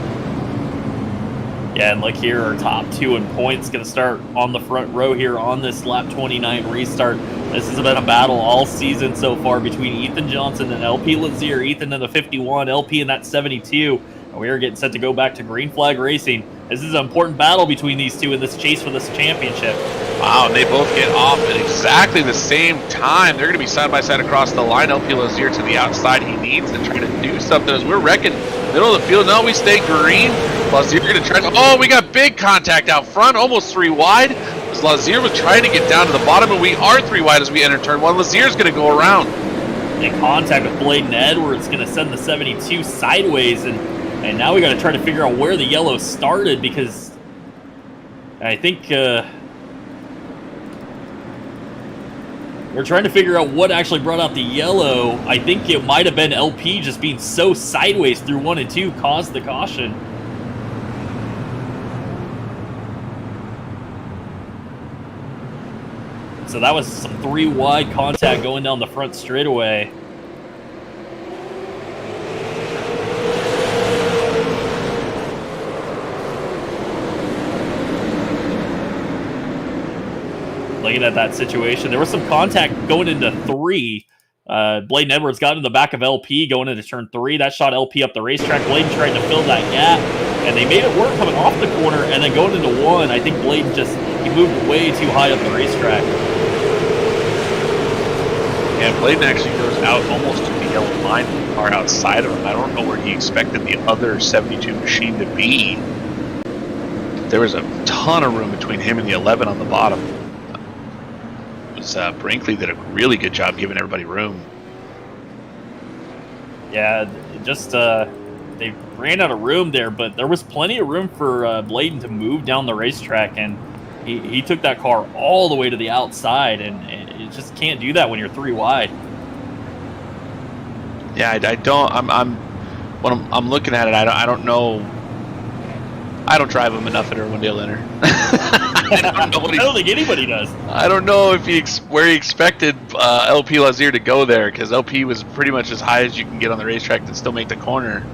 [SPEAKER 1] Yeah, and look here, our top 2 in points going to start on the front row here on this lap 29 restart. This has been a battle all season so far between Ethan Johnson and LP Lazier. Ethan in the 51, LP in that 72. And we are getting set to go back to green flag racing. This is an important battle between these two in this chase for this championship.
[SPEAKER 2] Wow, and they both get off at exactly the same time. They're going to be side by side across the line. LP Lazier to the outside. He needs to try to do something as we're wrecking middle of the field. No, we stay green. Lazier going to try to... Oh, we got big contact out front, almost 3 wide. As Lazier was trying to get down to the bottom, and we are 3 wide as we enter turn 1. Lazier's going to go around.
[SPEAKER 1] In contact with Bladen Edwards, going to send the 72 sideways, and now we got to try to figure out where the yellow started, because I think we're trying to figure out what actually brought out the yellow. I think it might have been LP just being so sideways through 1 and 2 caused the caution. So that was some 3 wide contact going down the front straightaway. Looking at that situation, there was some contact going into 3. Bladen Edwards got in the back of LP going into turn 3. That shot LP up the racetrack. Bladen tried to fill that gap, and they made it work coming off the corner and then going into 1. I think Bladen he moved way too high up the racetrack.
[SPEAKER 2] And Bladen actually goes out almost to the yellow line with the car outside of him. I don't know where he expected the other 72 machine to be. There was a ton of room between him and the 11 on the bottom. Brinkley did a really good job giving everybody room.
[SPEAKER 1] Yeah, just they ran out of room there, but there was plenty of room for Bladen to move down the racetrack, and he took that car all the way to the outside, and you just can't do that when you're 3 wide.
[SPEAKER 2] Yeah, I don't. When I'm looking at it, I don't know. I don't drive him enough at Irwindale Inter.
[SPEAKER 1] I don't think anybody does.
[SPEAKER 2] I don't know if where he expected LP Lazier to go there, because LP was pretty much as high as you can get on the racetrack and still make the corner.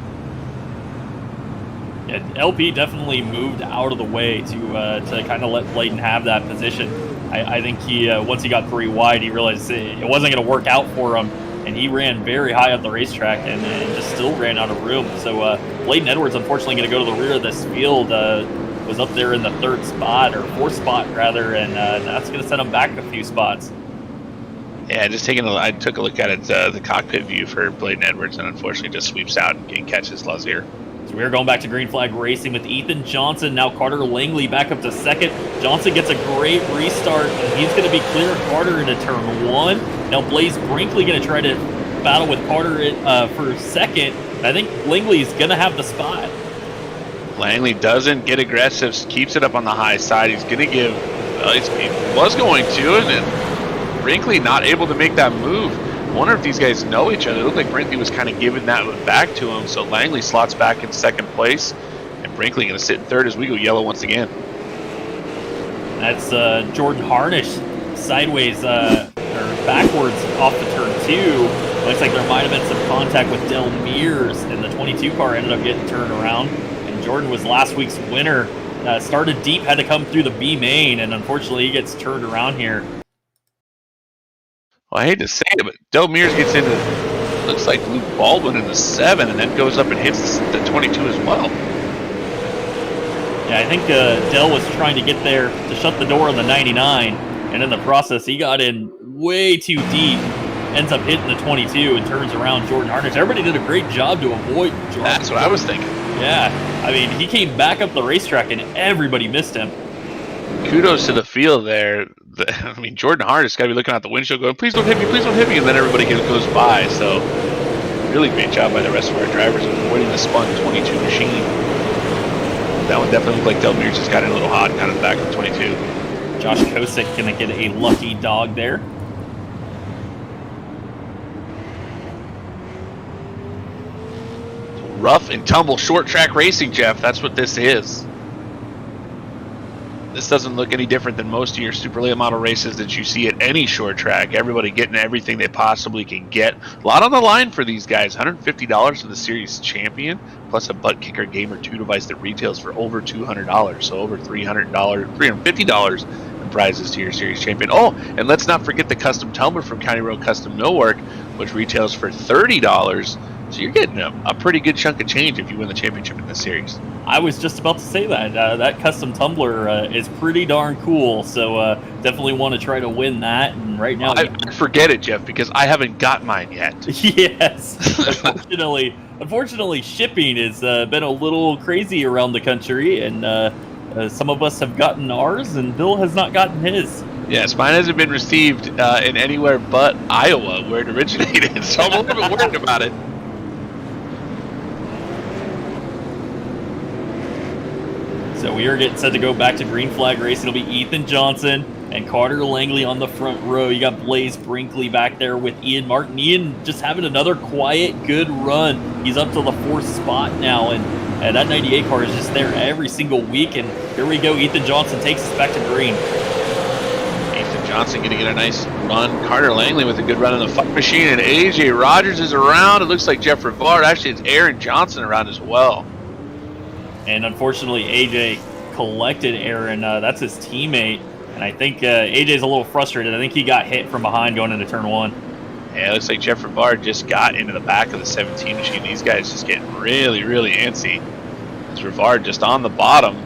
[SPEAKER 1] Yeah, LP definitely moved out of the way to kind of let Bladen have that position. I think he once he got 3 wide, he realized it wasn't going to work out for him, and he ran very high up the racetrack and just still ran out of room. So Bladen Edwards, unfortunately, going to go to the rear of this field. Was up there in the 3rd spot, or 4th spot rather, and that's going to send him back a few spots.
[SPEAKER 2] Yeah, I took a look at it, the cockpit view for Bladen Edwards, and unfortunately just sweeps out and catches Lazier.
[SPEAKER 1] So we're going back to green flag racing with Ethan Johnson. Now Carter Langley back up to 2nd. Johnson gets a great restart, and he's going to be clear of Carter into turn 1. Now Blaze Brinkley going to try to battle with Carter for 2nd. I think Langley's going to have the spot.
[SPEAKER 2] Langley doesn't get aggressive, keeps it up on the high side. He's going to give, he was going to, and then Brinkley not able to make that move. I wonder if these guys know each other. It looked like Brinkley was kind of giving that one back to him, so Langley slots back in 2nd place, and Brinkley going to sit in 3rd as we go yellow once again.
[SPEAKER 1] That's Jordan Harnish sideways, or backwards off the turn 2. Looks like there might have been some contact with Del Mears, and the 22 car ended up getting turned around. Jordan was last week's winner. Started deep, had to come through the B main, and unfortunately he gets turned around here.
[SPEAKER 2] Well, I hate to say it, but Del Mears gets into, looks like Luke Baldwin in the 7, and then goes up and hits the 22 as well.
[SPEAKER 1] Yeah, I think Del was trying to get there to shut the door on the 99, and in the process he got in way too deep. Ends up hitting the 22 and turns around Jordan Harnish. Everybody did a great job to avoid Jordan.
[SPEAKER 2] That's what I was thinking.
[SPEAKER 1] Yeah, I mean, he came back up the racetrack and everybody missed him.
[SPEAKER 2] Kudos to the field there. I mean, Jordan Hart has got to be looking out the windshield going, please don't hit me, please don't hit me, and then everybody goes by. So really great job by the rest of our drivers avoiding the spun 22 machine. That one definitely looked like Delmere just got in a little hot and got in the back of the 22.
[SPEAKER 1] Josh Kosick going to get a lucky dog there.
[SPEAKER 2] Rough and tumble short track racing, Jeff. That's what this is. This doesn't look any different than most of your super late model races that you see at any short track. Everybody getting everything they possibly can get. A lot on the line for these guys. $150 for the series champion, plus a butt kicker game or two device that retails for over $200. So over $350 in prizes to your series champion. Oh, and let's not forget the custom tumbler from County Road Custom Millwork, which retails for $30. So you're getting a pretty good chunk of change if you win the championship in this series.
[SPEAKER 1] I was just about to say that. That custom tumbler is pretty darn cool, so definitely want to try to win that. And right now,
[SPEAKER 2] I forget it, Jeff, because I haven't got mine yet.
[SPEAKER 1] Yes, unfortunately, shipping has been a little crazy around the country, and some of us have gotten ours, and Bill has not gotten his.
[SPEAKER 2] Yes, mine hasn't been received in anywhere but Iowa, where it originated, so I'm a little bit worried about it.
[SPEAKER 1] So we are getting set to go back to green flag race. It'll be Ethan Johnson and Carter Langley on the front row. You got Blaze Brinkley back there with Ian Martin. Ian just having another quiet, good run. He's up to the 4th spot now, and that 98 car is just there every single week. And here we go. Ethan Johnson takes us back to green.
[SPEAKER 2] Ethan Johnson going to get a nice run. Carter Langley with a good run in the fuck machine, and AJ Rogers is around. It looks like Jeff Rivard. Actually, it's Aaron Johnson around as well.
[SPEAKER 1] And unfortunately, AJ collected Aaron. That's his teammate. And I think AJ's a little frustrated. I think he got hit from behind going into turn 1.
[SPEAKER 2] Yeah, it looks like Jeff Rivard just got into the back of the 17 machine. These guys just getting really, really antsy. As Rivard just on the bottom.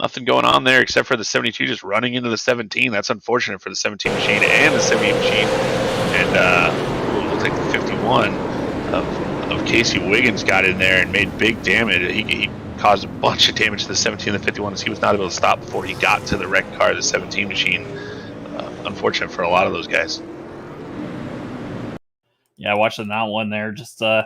[SPEAKER 2] Nothing going on there except for the 72 just running into the 17. That's unfortunate for the 17 machine and the 78 machine. And it looks like the 51 of Casey Wiggins got in there and made big damage. He caused a bunch of damage to the 17 and the 51 as he was not able to stop before he got to the wrecked car, the 17 machine. Unfortunate for a lot of those guys.
[SPEAKER 1] Yeah, watching that one there, just coming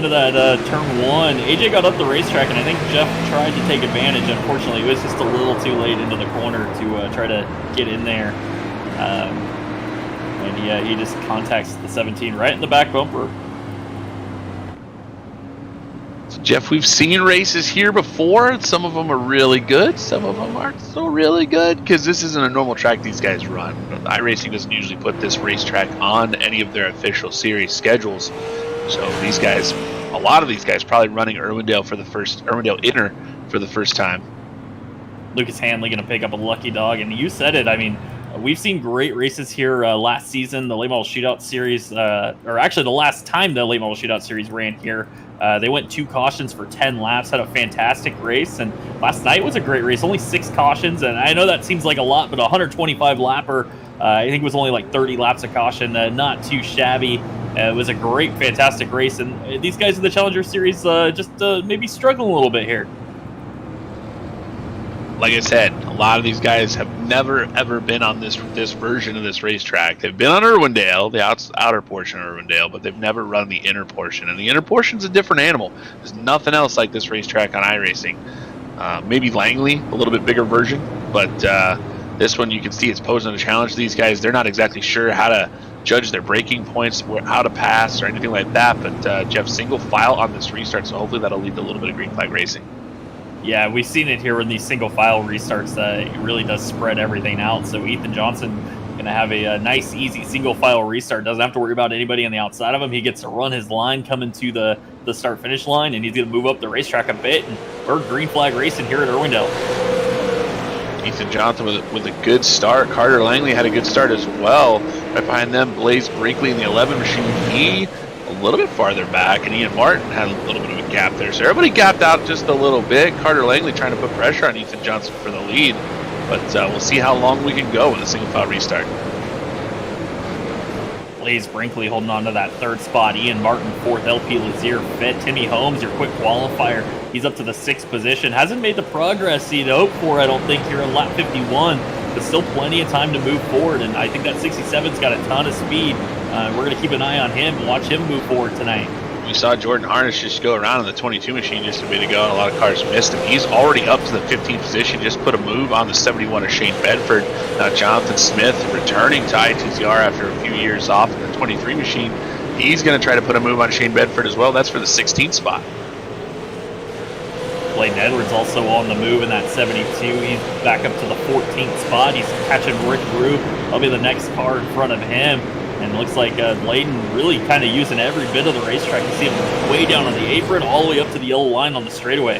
[SPEAKER 1] to that turn 1. AJ got up the racetrack, and I think Jeff tried to take advantage. Unfortunately, it was just a little too late into the corner to try to get in there. And he just contacts the 17 right in the back bumper.
[SPEAKER 2] So Jeff, we've seen races here before. Some of them are really good. Some of them aren't so really good because this isn't a normal track these guys run. iRacing doesn't usually put this racetrack on any of their official series schedules. So these guys, a lot of these guys probably running Irwindale Inner for the first time.
[SPEAKER 1] Lucas Hanley going to pick up a lucky dog, and you said it. I mean, we've seen great races here last season, the Late Model Shootout Series, or actually the last time the Late Model Shootout Series ran here. They went 2 cautions for 10 laps, had a fantastic race, and last night was a great race, only 6 cautions, and I know that seems like a lot, but 125 lapper, I think it was only like 30 laps of caution, not too shabby. It was a great, fantastic race, and these guys in the Challenger Series just maybe struggling a little bit here.
[SPEAKER 2] Like I said, a lot of these guys have never, ever been on this version of this racetrack. They've been on Irwindale, the outer portion of Irwindale, but they've never run the inner portion. And the inner portion's a different animal. There's nothing else like this racetrack on iRacing. Maybe Langley, a little bit bigger version, but this one you can see it's posing a challenge to these guys. They're not exactly sure how to judge their braking points, how to pass, or anything like that. But Jeff, single file on this restart, so hopefully that'll lead to a little bit of green flag racing.
[SPEAKER 1] Yeah, we've seen it here in these single file restarts. It really does spread everything out. So Ethan Johnson going to have a nice, easy single file restart. Doesn't have to worry about anybody on the outside of him. He gets to run his line coming to the start-finish line, and he's going to move up the racetrack a bit. And we're green flag racing here at Irwindale.
[SPEAKER 2] Ethan Johnson with a good start. Carter Langley had a good start as well. Right behind them, Blaze Brinkley in the 11 machine. He a little bit farther back, and Ian Martin had a little bit of a gap there. So everybody gapped out just a little bit. Carter Langley trying to put pressure on Ethan Johnson for the lead. But we'll see how long we can go with a single file restart.
[SPEAKER 1] Blaze Brinkley holding on to that third spot. Ian Martin, fourth. LP Lazier, fifth. Timmy Holmes, your quick qualifier. He's up to the 6th position. Hasn't made the progress he'd hoped for, I don't think, here in lap 51. But still plenty of time to move forward. And I think that 67's got a ton of speed. We're going to keep an eye on him and watch him move forward tonight.
[SPEAKER 2] We saw Jordan Harness just go around in the 22 machine just a bit ago, and a lot of cars missed him. He's already up to the 15th position, just put a move on the 71 of Shane Bedford. Now Jonathan Smith returning to ITCR after a few years off in the 23 machine. He's going to try to put a move on Shane Bedford as well. That's for the 16th spot.
[SPEAKER 1] Bladen Edwards also on the move in that 72. He's back up to the 14th spot. He's catching Rick Rube. That'll be the next car in front of him. And it looks like Bladen really kind of using every bit of the racetrack. You see him way down on the apron, all the way up to the yellow line on the straightaway.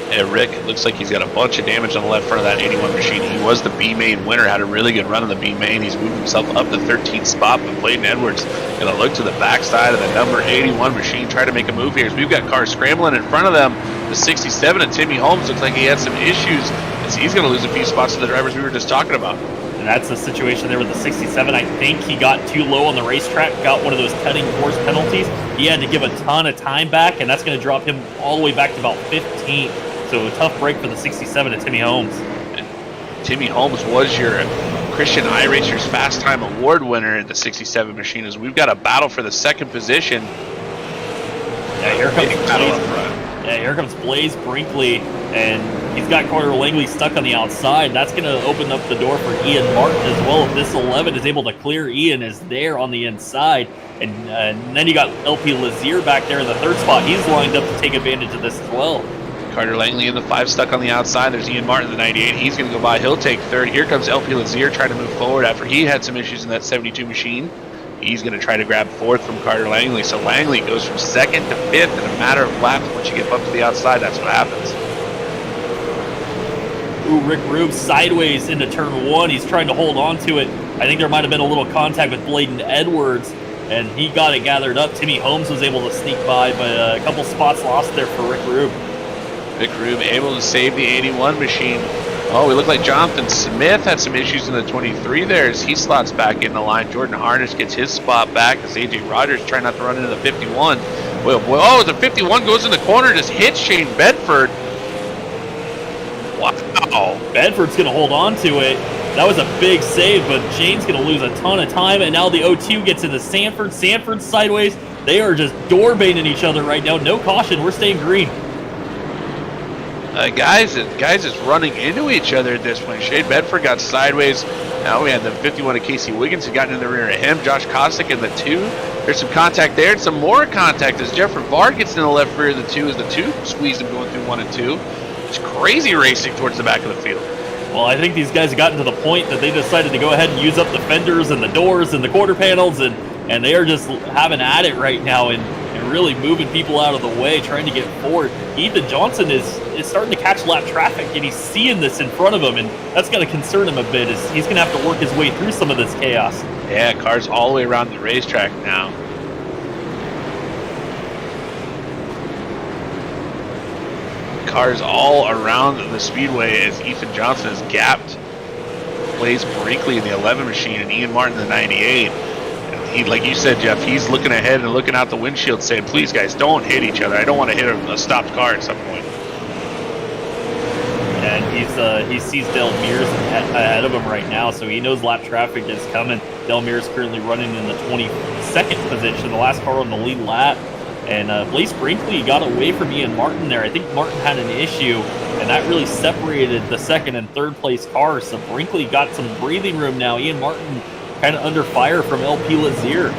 [SPEAKER 2] Yeah, Rick looks like he's got a bunch of damage on the left front of that 81 machine. He was the B-main winner, had a really good run on the B-main. He's moved himself up the 13th spot, but Bladen Edwards going to look to the backside of the number 81 machine, try to make a move here. As we've got cars scrambling in front of them. The 67 and Timmy Holmes looks like he had some issues, as he's going to lose a few spots to the drivers we were just talking about.
[SPEAKER 1] And that's the situation there with the 67. I think he got too low on the racetrack, got one of those cutting course penalties. He had to give a ton of time back, and that's going to drop him all the way back to about 15th. So a tough break for the 67 and Timmy Holmes.
[SPEAKER 2] And Timmy Holmes was your Christian iRacers Fast Time Award winner in the 67 machine, as we've got a battle for the 2nd position.
[SPEAKER 1] Yeah, here comes Blaze Brinkley, and he's got Carter Langley stuck on the outside. That's going to open up the door for Ian Martin as well. If this 11 is able to clear, Ian is there on the inside. And then you got LP Lazier back there in the 3rd spot. He's lined up to take advantage of this as well.
[SPEAKER 2] Carter Langley in the 5 stuck on the outside. There's Ian Martin in the 98. He's going to go by. He'll take 3rd. Here comes LP Lazier trying to move forward after he had some issues in that 72 machine. He's going to try to grab 4th from Carter Langley. So Langley goes from 2nd to 5th in a matter of laps. Once you get up to the outside, that's what happens.
[SPEAKER 1] Ooh, Rick Rube sideways into turn 1. He's trying to hold on to it. I think there might have been a little contact with Bladen Edwards, and he got it gathered up. Timmy Holmes was able to sneak by, but a couple spots lost there for Rick Rube.
[SPEAKER 2] Rick Rube able to save the 81 machine. Oh, we look like Jonathan Smith had some issues in the 23 there as he slots back in the line. Jordan Harness gets his spot back as AJ Rogers trying not to run into the 51. Oh, the 51 goes in the corner, just hits Shane Bedford. Wow.
[SPEAKER 1] Bedford's going to hold on to it. That was a big save, but Shane's going to lose a ton of time, and now the 02 gets into Sanford. Sanford sideways. They are just door baiting each other right now. No caution. We're staying green.
[SPEAKER 2] Guys is running into each other at this point. Shane Bedford got sideways. Now we had the 51 of Casey Wiggins who got in the rear of him. Josh Kostic in the 2. There's some contact there and some more contact as Jeffrey Vard gets in the left rear of the 2 as the 2 squeezed him going through 1 and 2. It's crazy racing towards the back of the field.
[SPEAKER 1] Well, I think these guys have gotten to the point that they decided to go ahead and use up the fenders and the doors and the quarter panels, and they are just having at it right now and really moving people out of the way, trying to get forward. Ethan Johnson is starting to catch lap traffic, and he's seeing this in front of him, and that's going to concern him a bit, as he's going to have to work his way through some of this chaos.
[SPEAKER 2] Yeah, cars all the way around the racetrack now. Cars all around the speedway as Ethan Johnson is gapped. Blaze Brinkley in the 11 machine and Ian Martin in the 98. He, like you said, Jeff, he's looking ahead and looking out the windshield saying, please, guys, don't hit each other. I don't want to hit a stopped car at some point.
[SPEAKER 1] And he sees Dale Mears ahead of him right now, so he knows lap traffic is coming. Dale Mears currently running in the 22nd position, the last car on the lead lap. And Blaze Brinkley got away from Ian Martin there. I think Martin had an issue, and that really separated the 2nd and 3rd place cars. So Brinkley got some breathing room now. Ian Martin kind of under fire from LP Lazier.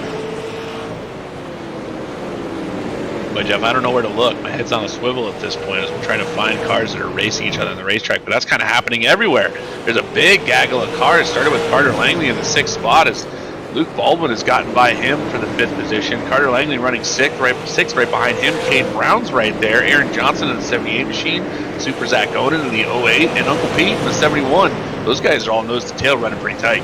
[SPEAKER 2] But Jeff, I don't know where to look. My head's on a swivel at this point as we're trying to find cars that are racing each other on the racetrack. But that's kind of happening everywhere. There's a big gaggle of cars. It started with Carter Langley in the 6th spot as Luke Baldwin has gotten by him for the 5th position. Carter Langley running 6th right behind him. Cade Brown's right there. Aaron Johnson in the 78 machine. Super Zach Oden in the 08. And Uncle Pete in the 71. Those guys are all nose to tail running pretty tight.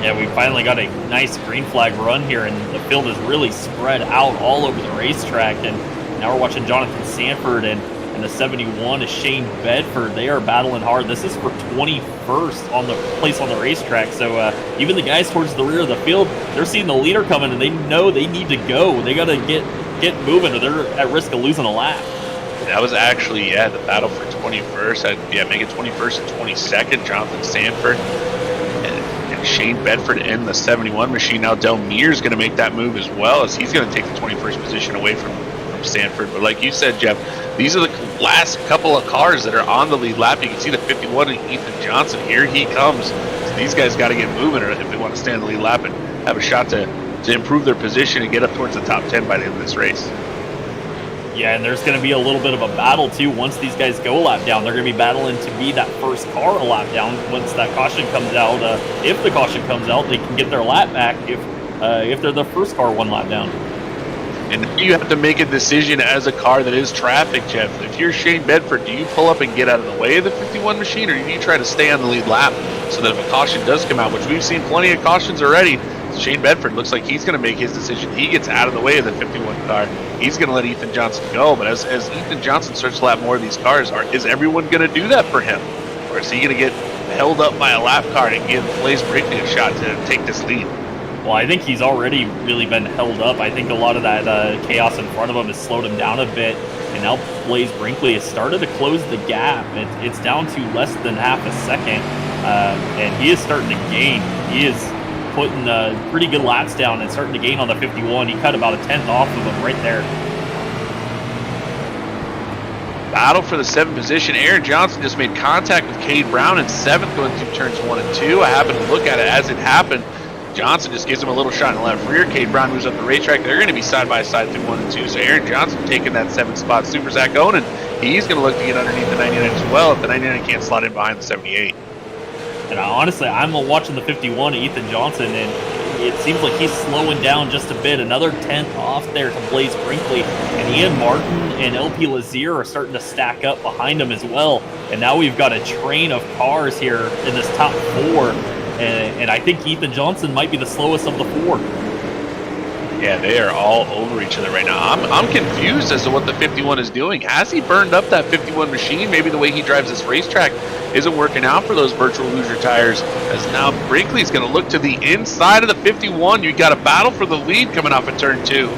[SPEAKER 1] Yeah, we finally got a nice green flag run here, and the field is really spread out all over the racetrack. And now we're watching Jonathan Sanford and And the 71 is Shane Bedford. They are battling hard. This is for 21st on the place on the racetrack. So even the guys towards the rear of the field, they're seeing the leader coming, and they know they need to go. They got to get moving, or they're at risk of losing a lap.
[SPEAKER 2] That was actually, the battle for 21st. Make it 21st and 22nd. Jonathan Sanford and Shane Bedford in the 71 machine. Now Delmire's going to make that move as well, as he's going to take the 21st position away from Sanford. But like you said, Jeff, these are the last couple of cars that are on the lead lap. You can see the 51 and Ethan Johnson. Here he comes. So these guys got to get moving if they want to stay on the lead lap and have a shot to improve their position and get up towards the top 10 by the end of this race.
[SPEAKER 1] Yeah, and there's going to be a little bit of a battle, too. Once these guys go a lap down, they're going to be battling to be that first car a lap down. Once that caution comes out, if the caution comes out, they can get their lap back if they're the first car one lap down.
[SPEAKER 2] And you have to make a decision as a car that is traffic, Jeff. If you're Shane Bedford, do you pull up and get out of the way of the 51 machine, or do you try to stay on the lead lap so that if a caution does come out, which we've seen plenty of cautions already, Shane Bedford looks like he's going to make his decision. He gets out of the way of the 51 car. He's going to let Ethan Johnson go. But as Ethan Johnson starts to lap more of these cars, is everyone going to do that for him? Or is he going to get held up by a lap car and give Blaze Brinkley a shot to take this lead?
[SPEAKER 1] Well, I think he's already really been held up. I think a lot of that chaos in front of him has slowed him down a bit. And now Blaze Brinkley has started to close the gap. It's down to less than half a second. And he is starting to gain. He is putting pretty good laps down and starting to gain on the 51. He cut about a 10th off of him right there.
[SPEAKER 2] Battle for the 7th position. Aaron Johnson just made contact with Cade Brown in 7th going through turns 1 and 2. I happened to look at it as it happened. Johnson just gives him a little shot in the left rear. Cade Brown moves up the racetrack. They're going to be side by side through 1 and 2. So Aaron Johnson taking that 7th spot. Super Zach Onan, he's going to look to get underneath the 99 as well if the 99 can't slot in behind the 78.
[SPEAKER 1] And honestly, I'm watching the 51, Ethan Johnson, and it seems like he's slowing down just a bit. Another 10th off there to Blaze Brinkley. And Ian Martin and LP Lazier are starting to stack up behind him as well. And now we've got a train of cars here in this top 4. And I think Ethan Johnson might be the slowest of the 4.
[SPEAKER 2] Yeah, they are all over each other right now. I'm confused as to what the 51 is doing. Has he burned up that 51 machine? Maybe the way he drives this racetrack isn't working out for those virtual loser tires. As now Brinkley's going to look to the inside of the 51. You got a battle for the lead coming off of turn 2.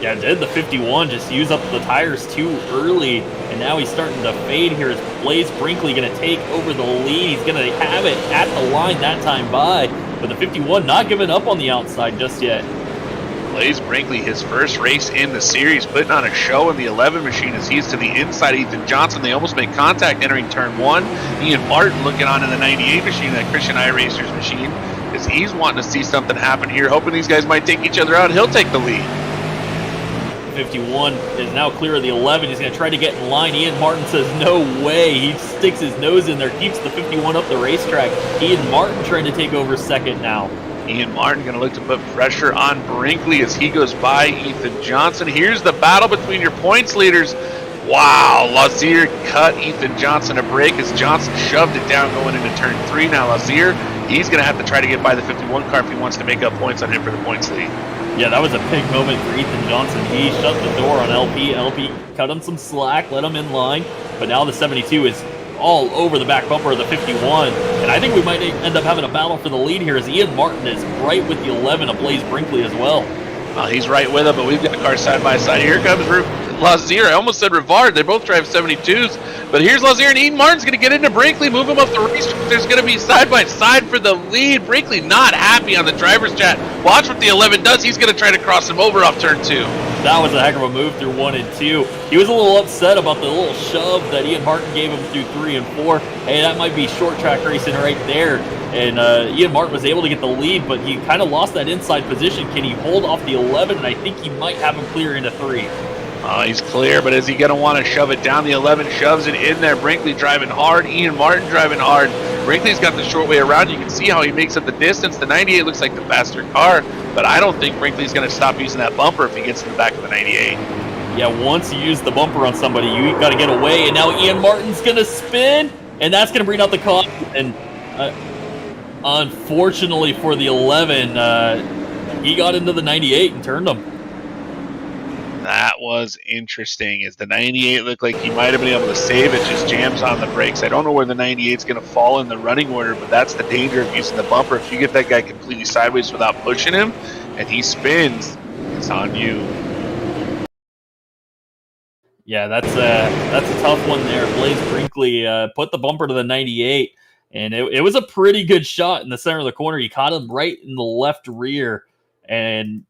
[SPEAKER 1] Yeah, did the 51 just use up the tires too early, and now he's starting to fade here. Is Blaze Brinkley going to take over the lead? He's going to have it at the line that time by, but the 51 not giving up on the outside just yet.
[SPEAKER 2] Blaze Brinkley, his first race in the series, putting on a show in the 11 machine as he's to the inside. Ethan Johnson, they almost make contact entering turn 1. Ian Martin looking on in the 98 machine, that Christian iRacers machine, as he's wanting to see something happen here, hoping these guys might take each other out. He'll take the lead.
[SPEAKER 1] 51 is now clear of the 11. He's going to try to get in line. Ian Martin says no way. He sticks his nose in there, keeps the 51 up the racetrack. Ian Martin trying to take over second now.
[SPEAKER 2] Ian Martin going to look to put pressure on Brinkley as he goes by Ethan Johnson. Here's the battle between your points leaders. Wow, Lazier cut Ethan Johnson a break as Johnson shoved it down going into turn 3. Now Lazier, he's going to have to try to get by the 51 car if he wants to make up points on him for the points lead.
[SPEAKER 1] Yeah, that was a big moment for Ethan Johnson. He shut the door on LP. LP cut him some slack, let him in line. But now the 72 is all over the back bumper of the 51. And I think we might end up having a battle for the lead here as Ian Martin is right with the 11 of Blaze Brinkley as well.
[SPEAKER 2] Well, he's right with him, but we've got cars side by side. Here comes Lazier. I almost said Rivard. They both drive 72s. But here's Lazier, and Ian Martin's going to get into Brinkley, move him up the racetrack. There's going to be side by side for the lead. Brinkley not happy on the driver's chat. Watch what the 11 does. He's going to try to cross him over off turn 2.
[SPEAKER 1] That was a heck of a move through 1 and 2. He was a little upset about the little shove that Ian Martin gave him through 3 and 4. Hey, that might be short track racing right there. And Ian Martin was able to get the lead, but he kind of lost that inside position. Can he hold off the 11? And I think he might have him clear into 3.
[SPEAKER 2] He's clear, but is he going to want to shove it down? The 11 shoves it in there. Brinkley driving hard. Ian Martin driving hard. Brinkley's got the short way around. You can see how he makes up the distance. The 98 looks like the faster car, but I don't think Brinkley's going to stop using that bumper if he gets to the back of the 98.
[SPEAKER 1] Yeah, once you use the bumper on somebody, you got to get away. And now Ian Martin's going to spin, and that's going to bring out the car. And unfortunately for the 11, he got into the 98 and turned him.
[SPEAKER 2] That was interesting. As the 98 looked like he might have been able to save it, just jams on the brakes. I don't know where the 98's going to fall in the running order, but that's the danger of using the bumper. If you get that guy completely sideways without pushing him, and he spins, it's on you.
[SPEAKER 1] Yeah, that's a tough one there. Blaze Brinkley put the bumper to the 98, and it was a pretty good shot in the center of the corner. He caught him right in the left rear, and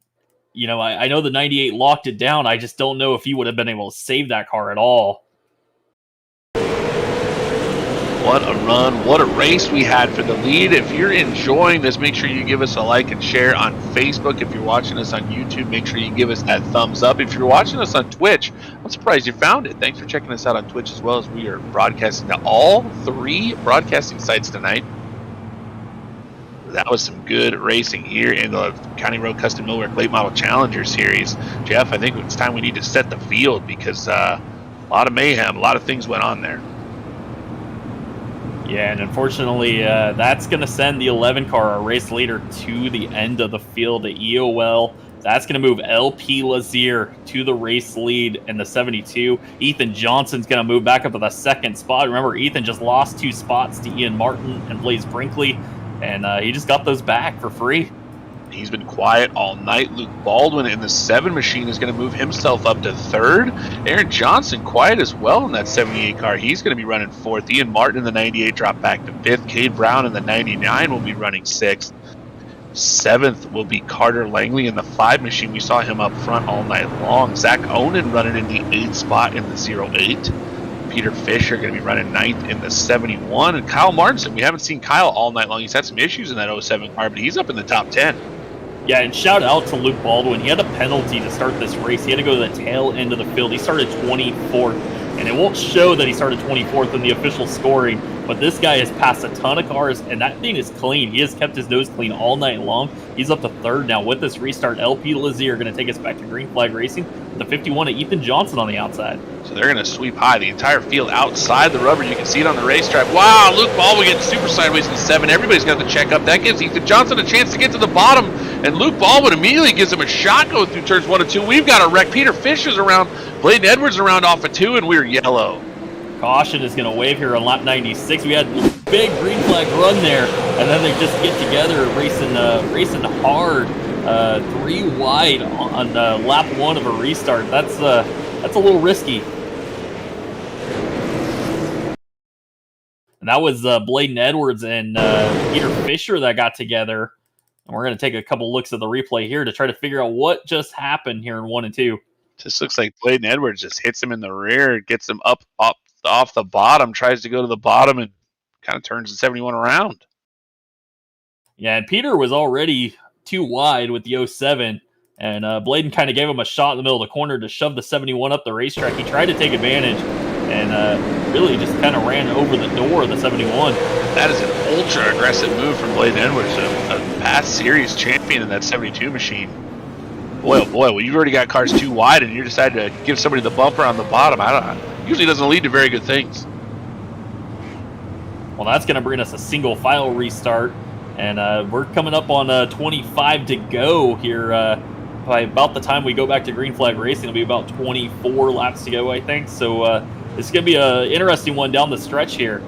[SPEAKER 1] you know, I know the 98 locked it down. I just don't know if he would have been able to save that car at all.
[SPEAKER 2] What a run. What a race we had for the lead. If you're enjoying this, make sure you give us a like and share on Facebook. If you're watching us on YouTube, make sure you give us that thumbs up. If you're watching us on Twitch, I'm surprised you found it. Thanks for checking us out on Twitch as well, as we are broadcasting to all 3 broadcasting sites tonight. That was some good racing here in the County Road Custom Millwork Late Model Challenger Series. Jeff, I think it's time we need to set the field, because a lot of mayhem, a lot of things went on there.
[SPEAKER 1] Yeah, and unfortunately, that's going to send the 11 car, our race leader, to the end of the field at EOL. That's going to move LP Lazier to the race lead in the 72. Ethan Johnson's going to move back up to the 2nd spot. Remember, Ethan just lost 2 spots to Ian Martin and Blaze Brinkley, and he just got those back for free.
[SPEAKER 2] He's been quiet all night. Luke Baldwin in the 7 machine is going to move himself up to 3rd. Aaron Johnson quiet as well in that 78 car. He's going to be running 4th. Ian Martin in the 98 dropped back to 5th. Cade Brown in the 99 will be running 6th. 7th will be Carter Langley in the 5 machine. We saw him up front all night long. Zach Onan running in the 8th spot in the 08. Peter Fisher going to be running 9th in the 71. And Kyle Martinson, we haven't seen Kyle all night long. He's had some issues in that 07 car, but he's up in the top 10.
[SPEAKER 1] Yeah, and shout out to Luke Baldwin. He had a penalty to start this race. He had to go to the tail end of the field. He started 24th, and it won't show that he started 24th in the official scoring, but this guy has passed a ton of cars, and that thing is clean. He has kept his nose clean all night long. He's up to 3rd now. With this restart, LP Lazier going to take us back to Green Flag Racing with the 51 of Ethan Johnson on the outside.
[SPEAKER 2] So they're going to sweep high. The entire field outside the rubber. You can see it on the racetrack. Wow, Luke Baldwin getting super sideways in the 7. Everybody's got to check up. That gives Ethan Johnson a chance to get to the bottom, and Luke Baldwin immediately gives him a shot going through turns 1 and 2. We've got a wreck. Peter Fisher's around. Bladen Edwards around off of 2, and we're yellow.
[SPEAKER 1] Caution is going to wave here on lap 96. We had a big green flag run there, and then they just get together racing hard, 3 wide on lap 1 of a restart. That's a little risky. And that was Bladen Edwards and Peter Fisher that got together. And we're going to take a couple looks at the replay here to try to figure out what just happened here in 1 and 2.
[SPEAKER 2] Just looks like Bladen Edwards just hits him in the rear, gets him up off the bottom, tries to go to the bottom, and kind of turns the 71 around.
[SPEAKER 1] Yeah, and Peter was already 2 wide with the 07, and Bladen kind of gave him a shot in the middle of the corner to shove the 71 up the racetrack. He tried to take advantage and really just kind of ran over the door of the 71.
[SPEAKER 2] That is an ultra-aggressive move from Bladen Edwards, a past series champion in that 72 machine. Boy, oh boy, well, you've already got cars 2 wide, and you decided to give somebody the bumper on the bottom. Usually doesn't lead to very good things.
[SPEAKER 1] Well, that's going to bring us a single file restart, and we're coming up on 25 to go here. By about the time we go back to Green Flag Racing, it'll be about 24 laps to go, I think. So it's going to be an interesting one down the stretch here.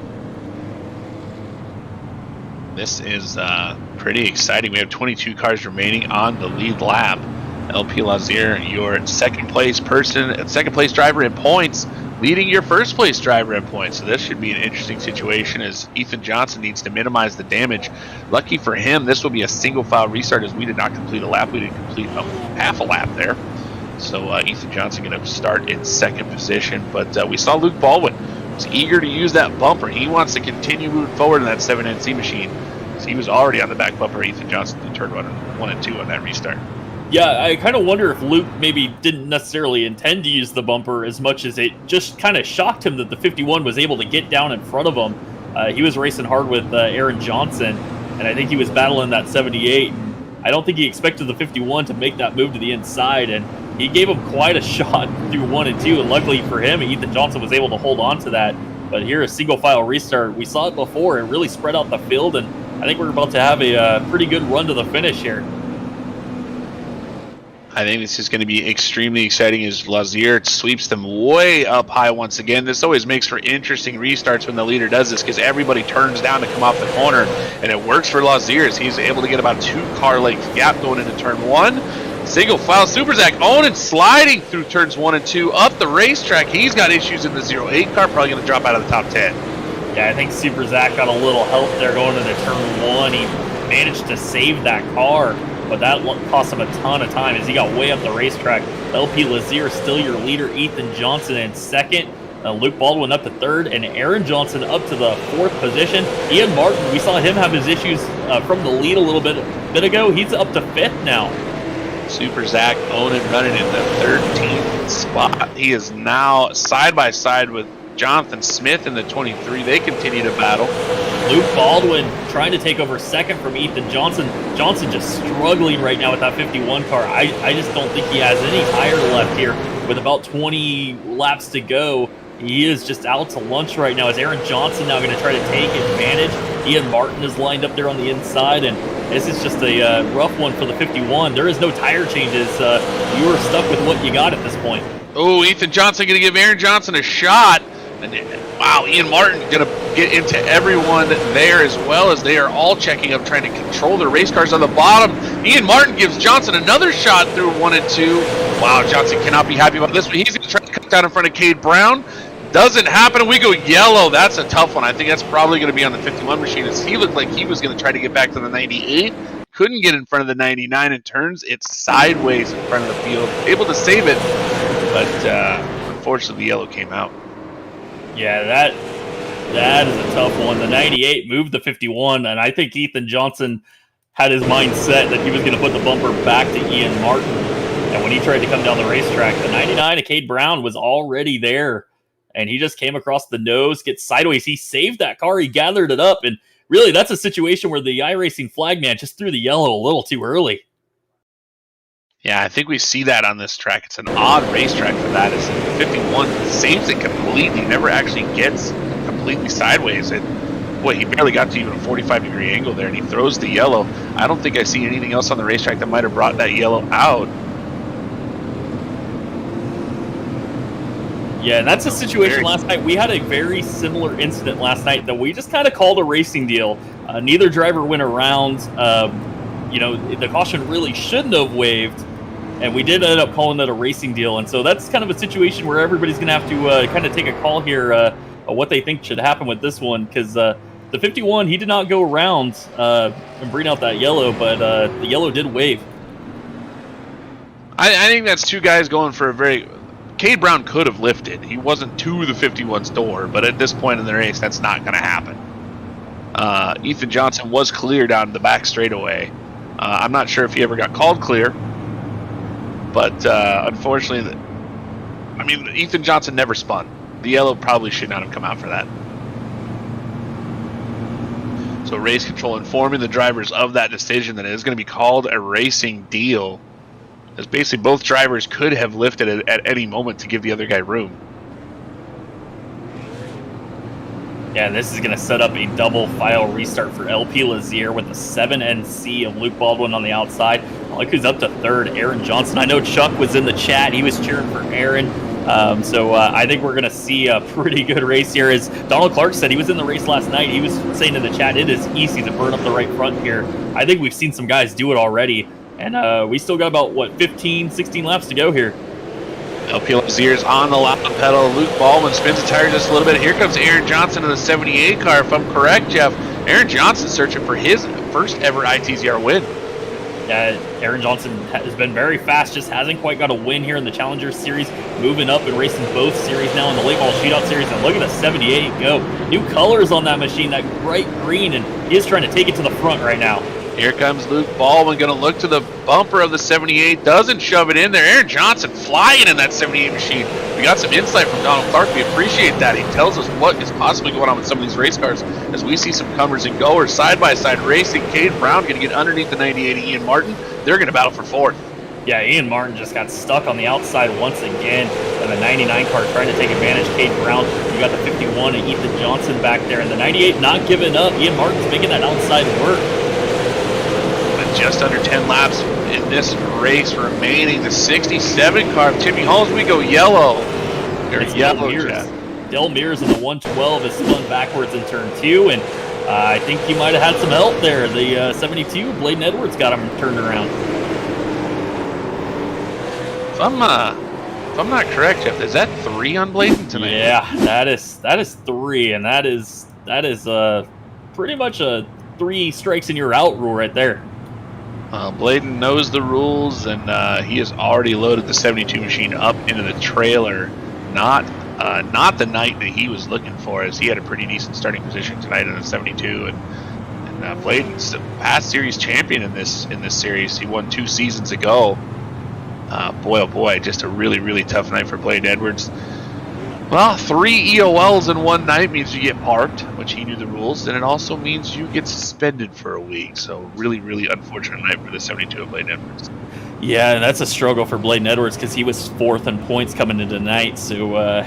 [SPEAKER 2] This is pretty exciting. We have 22 cars remaining on the lead lap. LP Lazier, your second place driver in points, leading your first place driver in points. So this should be an interesting situation, as Ethan Johnson needs to minimize the damage. Lucky for him, this will be a single file restart, as we did not complete a lap. We didn't complete half a lap there. So Ethan Johnson going to start in 2nd position. But we saw Luke Baldwin was eager to use that bumper. He wants to continue moving forward in that 7NC machine. So he was already on the back bumper. Ethan Johnson in turn 1 and 2 on that restart.
[SPEAKER 1] Yeah, I kind of wonder if Luke maybe didn't necessarily intend to use the bumper as much as it just kind of shocked him that the 51 was able to get down in front of him. He was racing hard with Aaron Johnson, and I think he was battling that 78. I don't think he expected the 51 to make that move to the inside, and he gave him quite a shot through 1 and 2, and luckily for him, Ethan Johnson was able to hold on to that. But here, a single file restart. We saw it before. It really spread out the field, and I think we're about to have a pretty good run to the finish here.
[SPEAKER 2] I think this is going to be extremely exciting as Lazier sweeps them way up high once again. This always makes for interesting restarts when the leader does this because everybody turns down to come off the corner, and it works for Lazier as he's able to get about 2 car length gap going into turn 1. Single file Super Zach Onan sliding through turns 1 and 2 up the racetrack. He's got issues in the 08 car, probably going to drop out of the top 10.
[SPEAKER 1] Yeah, I think Super Zach got a little help there going into turn 1. He managed to save that car, but that cost him a ton of time as he got way up the racetrack. LP Lazier still your leader. Ethan Johnson in second. Luke Baldwin up to third, and Aaron Johnson up to the 4th position. Ian Martin, we saw him have his issues from the lead a little bit ago. He's up to 5th now.
[SPEAKER 2] Super Zach Onan running in the 13th spot. He is now side by side with Jonathan Smith in the 23. They continue to battle.
[SPEAKER 1] Luke Baldwin trying to take over second from Ethan Johnson. Johnson just struggling right now with that 51 car. I just don't think he has any tire left here with about 20 laps to go. He is just out to lunch right now. Is Aaron Johnson now going to try to take advantage? Ian Martin is lined up there on the inside, and this is just a rough one for the 51. There is no tire changes. You are stuck with what you got at this point.
[SPEAKER 2] Oh, Ethan Johnson going to give Aaron Johnson a shot. And wow, Ian Martin going to get into everyone there as well as they are all checking up, trying to control their race cars on the bottom. Ian Martin gives Johnson another shot through 1 and 2. Wow, Johnson cannot be happy about this one. He's going to try to cut down in front of Cade Brown. Doesn't happen, and we go yellow. That's a tough one. I think that's probably going to be on the 51 machine, as he looked like he was going to try to get back to the 98. Couldn't get in front of the 99 and turns it sideways in front of the field. Able to save it, but unfortunately the yellow came out.
[SPEAKER 1] Yeah, that is a tough one. The 98 moved the 51, and I think Ethan Johnson had his mind set that he was going to put the bumper back to Ian Martin. And when he tried to come down the racetrack, the 99 of Cade Brown was already there, and he just came across the nose, gets sideways. He saved that car. He gathered it up, and really that's a situation where the iRacing flagman just threw the yellow a little too early.
[SPEAKER 2] Yeah, I think we see that on this track. It's an odd racetrack for that. It's 51 saves it completely, never actually gets completely sideways. Boy, he barely got to even a 45-degree angle there, and he throws the yellow. I don't think I see anything else on the racetrack that might have brought that yellow out.
[SPEAKER 1] Yeah, and that's a situation last night. We had a very similar incident last night that we just kind of called a racing deal. Neither driver went around. The caution really shouldn't have waved, and we did end up calling that a racing deal. And so that's kind of a situation where everybody's going to have to kind of take a call here what they think should happen with this one, because the 51, he did not go around and bring out that yellow, but the yellow did wave.
[SPEAKER 2] I think that's two guys going for a very... Cade Brown could have lifted. He wasn't to the 51's door, but at this point in the race, that's not going to happen. Ethan Johnson was clear down the back straightaway. I'm not sure if he ever got called clear, but unfortunately, Ethan Johnson never spun. The yellow probably should not have come out for that. So race control informing the drivers of that decision that it is going to be called a racing deal, as basically both drivers could have lifted it at any moment to give the other guy room.
[SPEAKER 1] Yeah, this is going to set up a double file restart for LP Lazier with the 7NC of Luke Baldwin on the outside. Look who's up to third, Aaron Johnson. I know Chuck was in the chat. He was cheering for Aaron. So I think we're going to see a pretty good race here. As Donald Clark said, he was in the race last night. He was saying in the chat, it is easy to burn up the right front here. I think we've seen some guys do it already. And we still got about, 15, 16 laps to go here.
[SPEAKER 2] LP Lazier's on the lap pedal. Luke Baldwin spins the tire just a little bit. Here comes Aaron Johnson in the 78 car, if I'm correct, Jeff. Aaron Johnson searching for his first ever ITZR win.
[SPEAKER 1] Yeah, Aaron Johnson has been very fast, just hasn't quite got a win here in the Challenger Series, moving up and racing both series now in the Late Model Shootout Series. And look at the 78 go. New colors on that machine, that bright green, and he is trying to take it to the front right now.
[SPEAKER 2] Here comes Luke Baldwin, going to look to the bumper of the 78, doesn't shove it in there. Aaron Johnson flying in that 78 machine. We got some insight from Donald Clark. We appreciate that. He tells us what is possibly going on with some of these race cars as we see some comers and goers side-by-side racing. Cade Brown going to get underneath the 98 Ian Martin. They're going to battle for fourth.
[SPEAKER 1] Yeah, Ian Martin just got stuck on the outside once again. And the 99 car trying to take advantage. Cade Brown, you got the 51 and Ethan Johnson back there. And the 98 not giving up. Ian Martin's making that outside work.
[SPEAKER 2] just under 10 laps in this race remaining. The 67 car of Timmy Holmes, we go yellow.
[SPEAKER 1] It's yellow, Jeff. Del Mears in the 112 is spun backwards in turn 2, and I think he might have had some help there. The 72, Bladen Edwards got him turned around.
[SPEAKER 2] If I'm not correct, Jeff, is that 3 on Bladen tonight?
[SPEAKER 1] Yeah, that is 3, and that is pretty much a 3 strikes and you're out rule right there.
[SPEAKER 2] Bladen knows the rules, and he has already loaded the 72 machine up into the trailer. Not the night that he was looking for, as he had a pretty decent starting position tonight in the 72. And Bladen's a past series champion in this series. He won 2 seasons ago. Boy, oh boy, just a really, really tough night for Bladen Edwards. Well, 3 EOLs in one night means you get parked, which he knew the rules, and it also means you get suspended for a week. So really, really unfortunate night for the 72 of Bladen Edwards.
[SPEAKER 1] Yeah, and that's a struggle for Bladen Edwards because he was 4th in points coming into tonight. So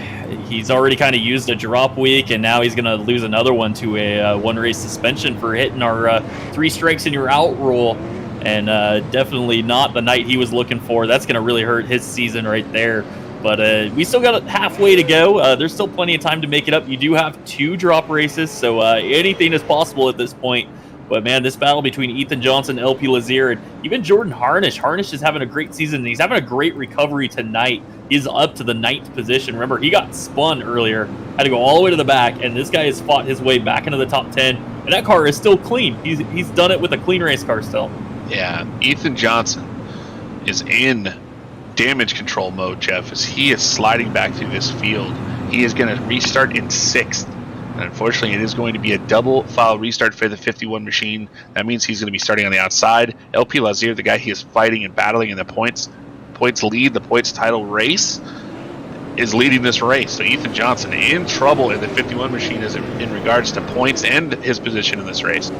[SPEAKER 1] he's already kind of used a drop week, and now he's going to lose another one to a 1-race suspension for hitting our 3 strikes and you're out rule. And definitely not the night he was looking for. That's going to really hurt his season right there. But we still got halfway to go. There's still plenty of time to make it up. You do have 2 drop races, so anything is possible at this point. But, man, this battle between Ethan Johnson, LP Lazier, and even Jordan Harnish. Harnish is having a great season, and he's having a great recovery tonight. He's up to the 9th position. Remember, he got spun earlier, had to go all the way to the back, and this guy has fought his way back into the top 10. And that car is still clean. He's done it with a clean race car still. Yeah,
[SPEAKER 2] Ethan Johnson is in damage control mode, Jeff, as he is sliding back through this field. He is going to restart in 6th. And unfortunately, it is going to be a double file restart for the 51 machine. That means he's going to be starting on the outside. LP Lazier, the guy he is fighting and battling in the points lead, the points title race, is leading this race. So Ethan Johnson in trouble in the 51 machine as in regards to points and his position in this race.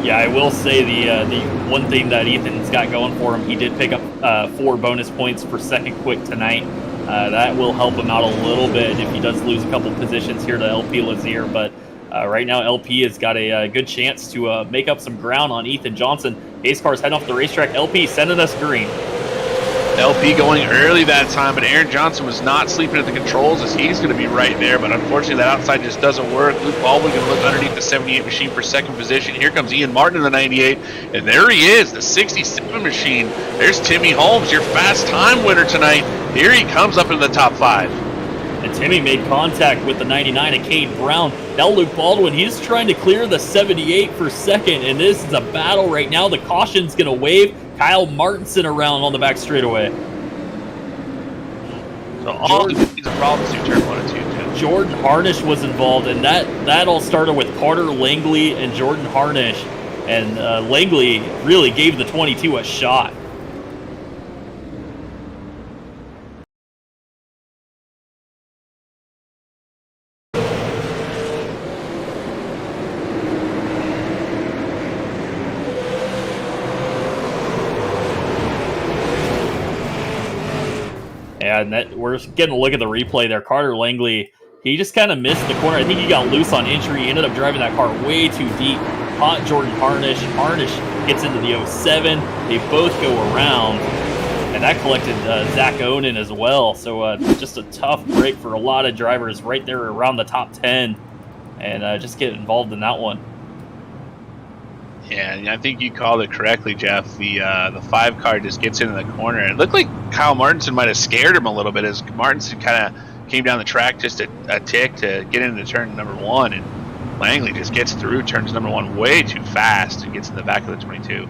[SPEAKER 1] Yeah, I will say the one thing that Ethan's got going for him, he did pick up 4 bonus points for second quick tonight. That will help him out a little bit if he does lose a couple positions here to LP Lazier. But right now, LP has got a good chance to make up some ground on Ethan Johnson. Ace Car's heading off the racetrack. LP sending us green.
[SPEAKER 2] LP going early that time, but Aaron Johnson was not sleeping at the controls as he's going to be right there. But unfortunately, that outside just doesn't work. Luke Baldwin going to look underneath the 78 machine for second position. Here comes Ian Martin in the 98, and there he is, the 67 machine. There's Timmy Holmes, your fast time winner tonight. Here he comes up in the top 5.
[SPEAKER 1] And Timmy made contact with the 99 of Cade Brown. Now Luke Baldwin, he's trying to clear the 78 for second, and this is a battle right now. The caution's going to wave. Kyle Martinson around on the back straightaway.
[SPEAKER 2] So all of these are problems through turn 1 and 2, too.
[SPEAKER 1] Jordan Harnish was involved, and that all started with Carter Langley and Jordan Harnish. And Langley really gave the 22 a shot. And we're getting a look at the replay there. Carter Langley, he just kind of missed the corner. I think he got loose on entry. He ended up driving that car way too deep. Caught Jordan Harnish. Harnish gets into the 07. They both go around. And that collected Zach Onan as well. So just a tough break for a lot of drivers right there around the top 10. And just get involved in that one.
[SPEAKER 2] Yeah, I think you called it correctly, Jeff. The 5 car just gets into the corner. It looked like Kyle Martinson might have scared him a little bit as Martinson kind of came down the track just a tick to get into turn number 1. And Langley just gets through turns number 1 way too fast and gets in the back of the 22.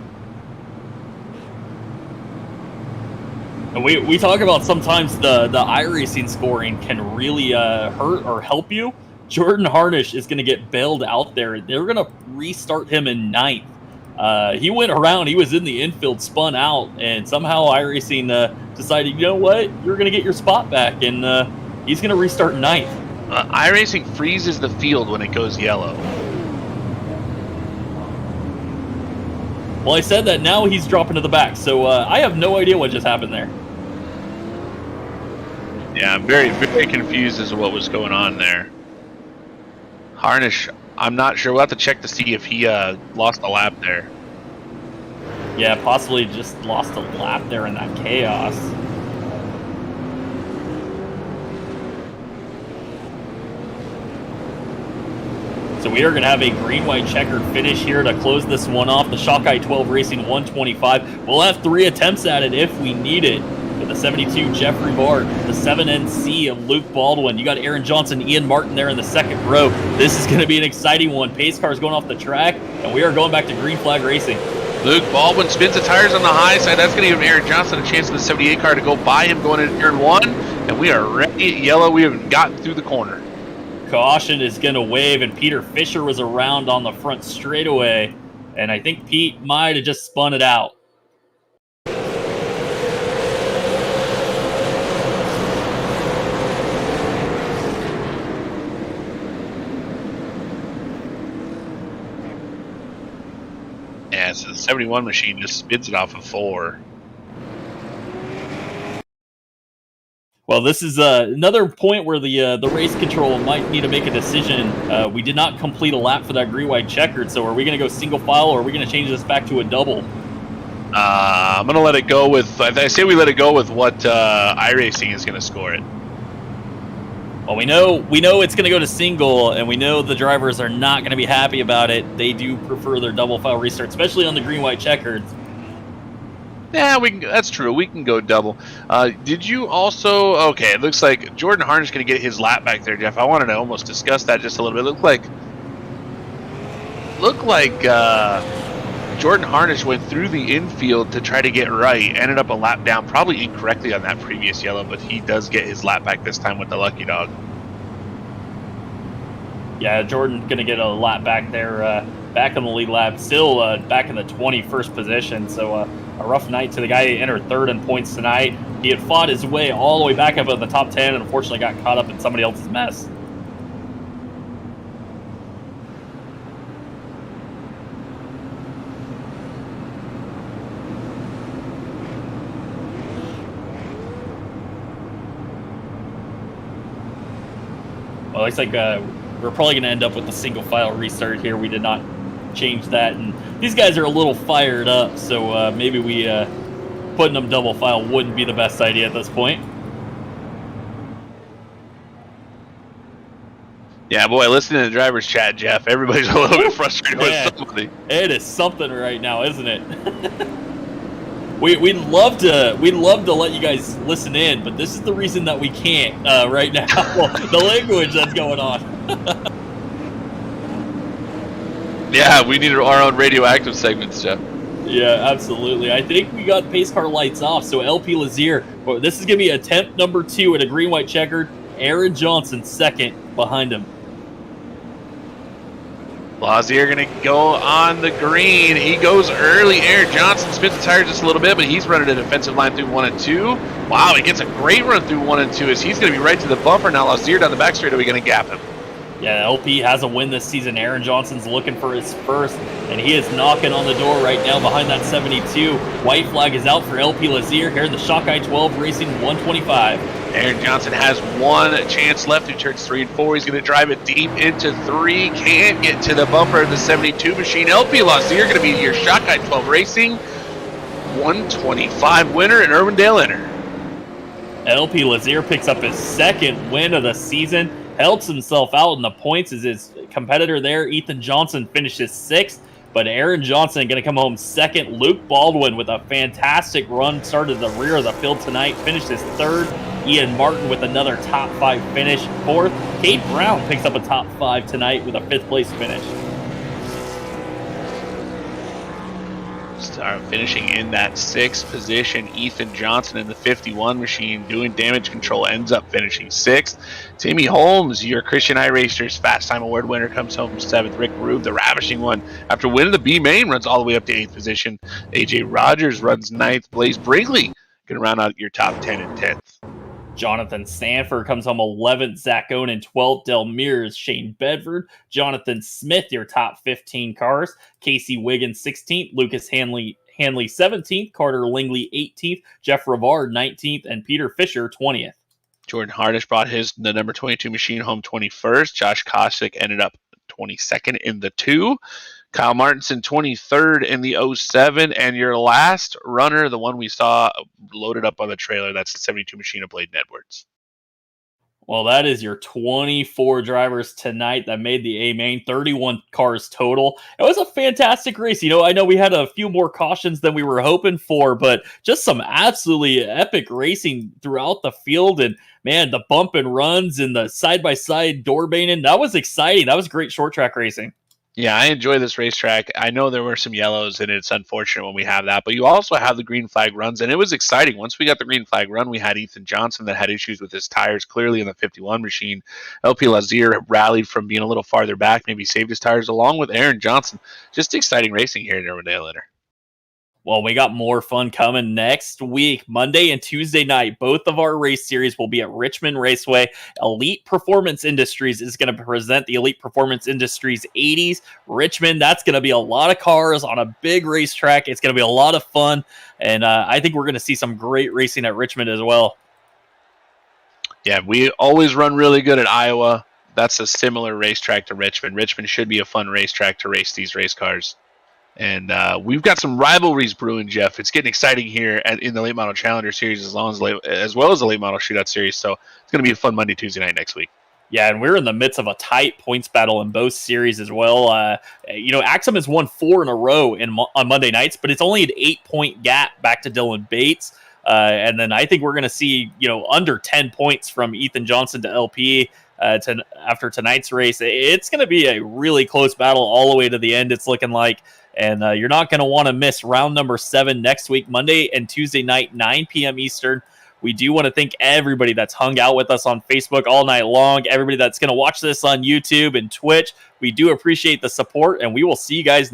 [SPEAKER 1] And we talk about sometimes the iRacing scoring can really hurt or help you. Jordan Harnish is going to get bailed out there. They're going to restart him in 9th. He went around. He was in the infield, spun out, and somehow iRacing decided, you know what, you're going to get your spot back, and he's going to restart 9th.
[SPEAKER 2] iRacing freezes the field when it goes yellow.
[SPEAKER 1] Well, I said that now he's dropping to the back, so I have no idea what just happened there.
[SPEAKER 2] Yeah, I'm very, very confused as to what was going on there. Harnish, I'm not sure. We'll have to check to see if he lost a lap there.
[SPEAKER 1] Yeah, possibly just lost a lap there in that chaos. So we are going to have a green-white checkered finish here to close this one off. The Shockey12 Racing 125. We'll have 3 attempts at it if we need it. With the 72, Jeffrey Bart, the 7NC of Luke Baldwin. You got Aaron Johnson, Ian Martin there in the second row. This is going to be an exciting one. Pace cars going off the track, and we are going back to green flag racing.
[SPEAKER 2] Luke Baldwin spins the tires on the high side. That's going to give Aaron Johnson a chance in the 78 car to go by him going into turn 1. And we are ready at yellow. We haven't gotten through the corner.
[SPEAKER 1] Caution is going to wave, and Peter Fisher was around on the front straightaway. And I think Pete might have just spun it out.
[SPEAKER 2] Yeah, so the 71 machine just spins it off of 4.
[SPEAKER 1] Well, this is another point where the race control might need to make a decision. We did not complete a lap for that green-white checkered, so are we going to go single file, or are we going to change this back to a double?
[SPEAKER 2] I'm going to let it go with... I say we let it go with what iRacing is going to score it.
[SPEAKER 1] Well, we know it's going to go to single, and we know the drivers are not going to be happy about it. They do prefer their double file restart, especially on the green-white checkered.
[SPEAKER 2] Yeah, we can. That's true. We can go double. Did you also? Okay, it looks like Jordan Harnish going to get his lap back there, Jeff. I wanted to almost discuss that just a little bit. Looked like Jordan Harnish went through the infield to try to get right. Ended up a lap down, probably incorrectly on that previous yellow, but he does get his lap back this time with the lucky dog.
[SPEAKER 1] Yeah, Jordan going to get a lap back there, back in the lead lap, still back in the 21st position. So a rough night to the guy who entered 3rd in points tonight. He had fought his way all the way back up at the top 10 and unfortunately got caught up in somebody else's mess. Well, it looks like we're probably going to end up with a single file restart here. We did not change that, and these guys are a little fired up, so maybe we putting them double file wouldn't be the best idea at this point.
[SPEAKER 2] Yeah, boy, listening to the driver's chat, Jeff, everybody's a little bit frustrated with somebody.
[SPEAKER 1] It is something right now, isn't it? We'd love to let you guys listen in, but this is the reason that we can't right now. The language that's going on.
[SPEAKER 2] Yeah, we need our own radioactive segments, Jeff.
[SPEAKER 1] Yeah, absolutely. I think we got pace car lights off, so LP Lazier, well, this is going to be attempt number 2 at a green-white checkered. Aaron Johnson second behind him.
[SPEAKER 2] Lazier going to go on the green. He goes early. Aaron Johnson spins the tires just a little bit, but he's running a defensive line through 1 and 2. Wow, he gets a great run through 1 and 2 as he's going to be right to the bumper. Now Lazier down the back straightaway going to gap him.
[SPEAKER 1] Yeah, LP has a win this season. Aaron Johnson's looking for his first, and he is knocking on the door right now behind that 72. White flag is out for LP Lazier here in the Shockey12 Racing 125.
[SPEAKER 2] Aaron Johnson has 1 chance left through turns 3 and 4. He's going to drive it deep into 3. Can't get to the bumper of the 72 machine. LP Lazier going to be your Shockey12 Racing 125 winner and Irwindale inner.
[SPEAKER 1] LP Lazier picks up his second win of the season. Helps himself out in the points as his competitor there, Ethan Johnson, finishes 6th. But Aaron Johnson going to come home second. Luke Baldwin with a fantastic run, started the rear of the field tonight, finishes 3rd. Ian Martin with another top 5 finish, 4th. Kate Brown picks up a top 5 tonight with a 5th place finish.
[SPEAKER 2] Start finishing in that 6th position. Ethan Johnson in the 51 machine doing damage control ends up finishing 6th. Timmy Holmes, your Christian iRacers Fast Time Award winner, comes home from 7th. Rick Rube, the ravishing one, after winning the B main, runs all the way up to 8th position. AJ Rogers runs 9th. Blaze Brinkley going to round out your top 10 and 10th.
[SPEAKER 1] Jonathan Sanford comes home 11th. Zach Owen 12th. Del Mears, Shane Bedford. Jonathan Smith, your top 15 cars. Casey Wiggins 16th. Lucas Hanley 17th. Carter Lingley 18th. Jeff Rivard 19th. And Peter Fisher 20th.
[SPEAKER 2] Jordan Harnish brought the number 22 machine home 21st. Josh Kosick ended up 22nd in the 2. Kyle Martinson 23rd in the '07, and your last runner, the one we saw loaded up on the trailer, that's the 72 machine of Bladen Edwards.
[SPEAKER 1] Well, that is your 24 drivers tonight that made the A main, 31 cars total. It was a fantastic race. I know we had a few more cautions than we were hoping for, but just some absolutely epic racing throughout the field. And man, the bump and runs and the side-by-side door banging, that was exciting. That was great short track racing.
[SPEAKER 2] Yeah, I enjoy this racetrack. I know there were some yellows, and it's unfortunate when we have that, but you also have the green flag runs, and it was exciting. Once we got the green flag run, we had Ethan Johnson that had issues with his tires clearly in the 51 machine. LP Lazier rallied from being a little farther back, maybe saved his tires, along with Aaron Johnson. Just exciting racing here in Irwindale later.
[SPEAKER 1] Well, we got more fun coming next week, Monday and Tuesday night. Both of our race series will be at Richmond Raceway. Elite Performance Industries is going to present the Elite Performance Industries 80s. Richmond, that's going to be a lot of cars on a big racetrack. It's going to be a lot of fun, and I think we're going to see some great racing at Richmond as well.
[SPEAKER 2] Yeah, we always run really good at Iowa. That's a similar racetrack to Richmond. Richmond should be a fun racetrack to race these race cars. And we've got some rivalries brewing, Jeff. It's getting exciting here in the Late Model Challenger Series as well as the Late Model Shootout Series. So it's going to be a fun Monday, Tuesday night next week.
[SPEAKER 1] Yeah, and we're in the midst of a tight points battle in both series as well. Axum has won 4 in a row on Monday nights, but it's only an 8-point gap back to Dylan Bates. And then I think we're going to see, under 10 points from Ethan Johnson to LP after tonight's race. It's going to be a really close battle all the way to the end, it's looking like. And you're not going to want to miss round number 7 next week, Monday and Tuesday night, 9 p.m. Eastern. We do want to thank everybody that's hung out with us on Facebook all night long, everybody that's going to watch this on YouTube and Twitch. We do appreciate the support, and we will see you guys next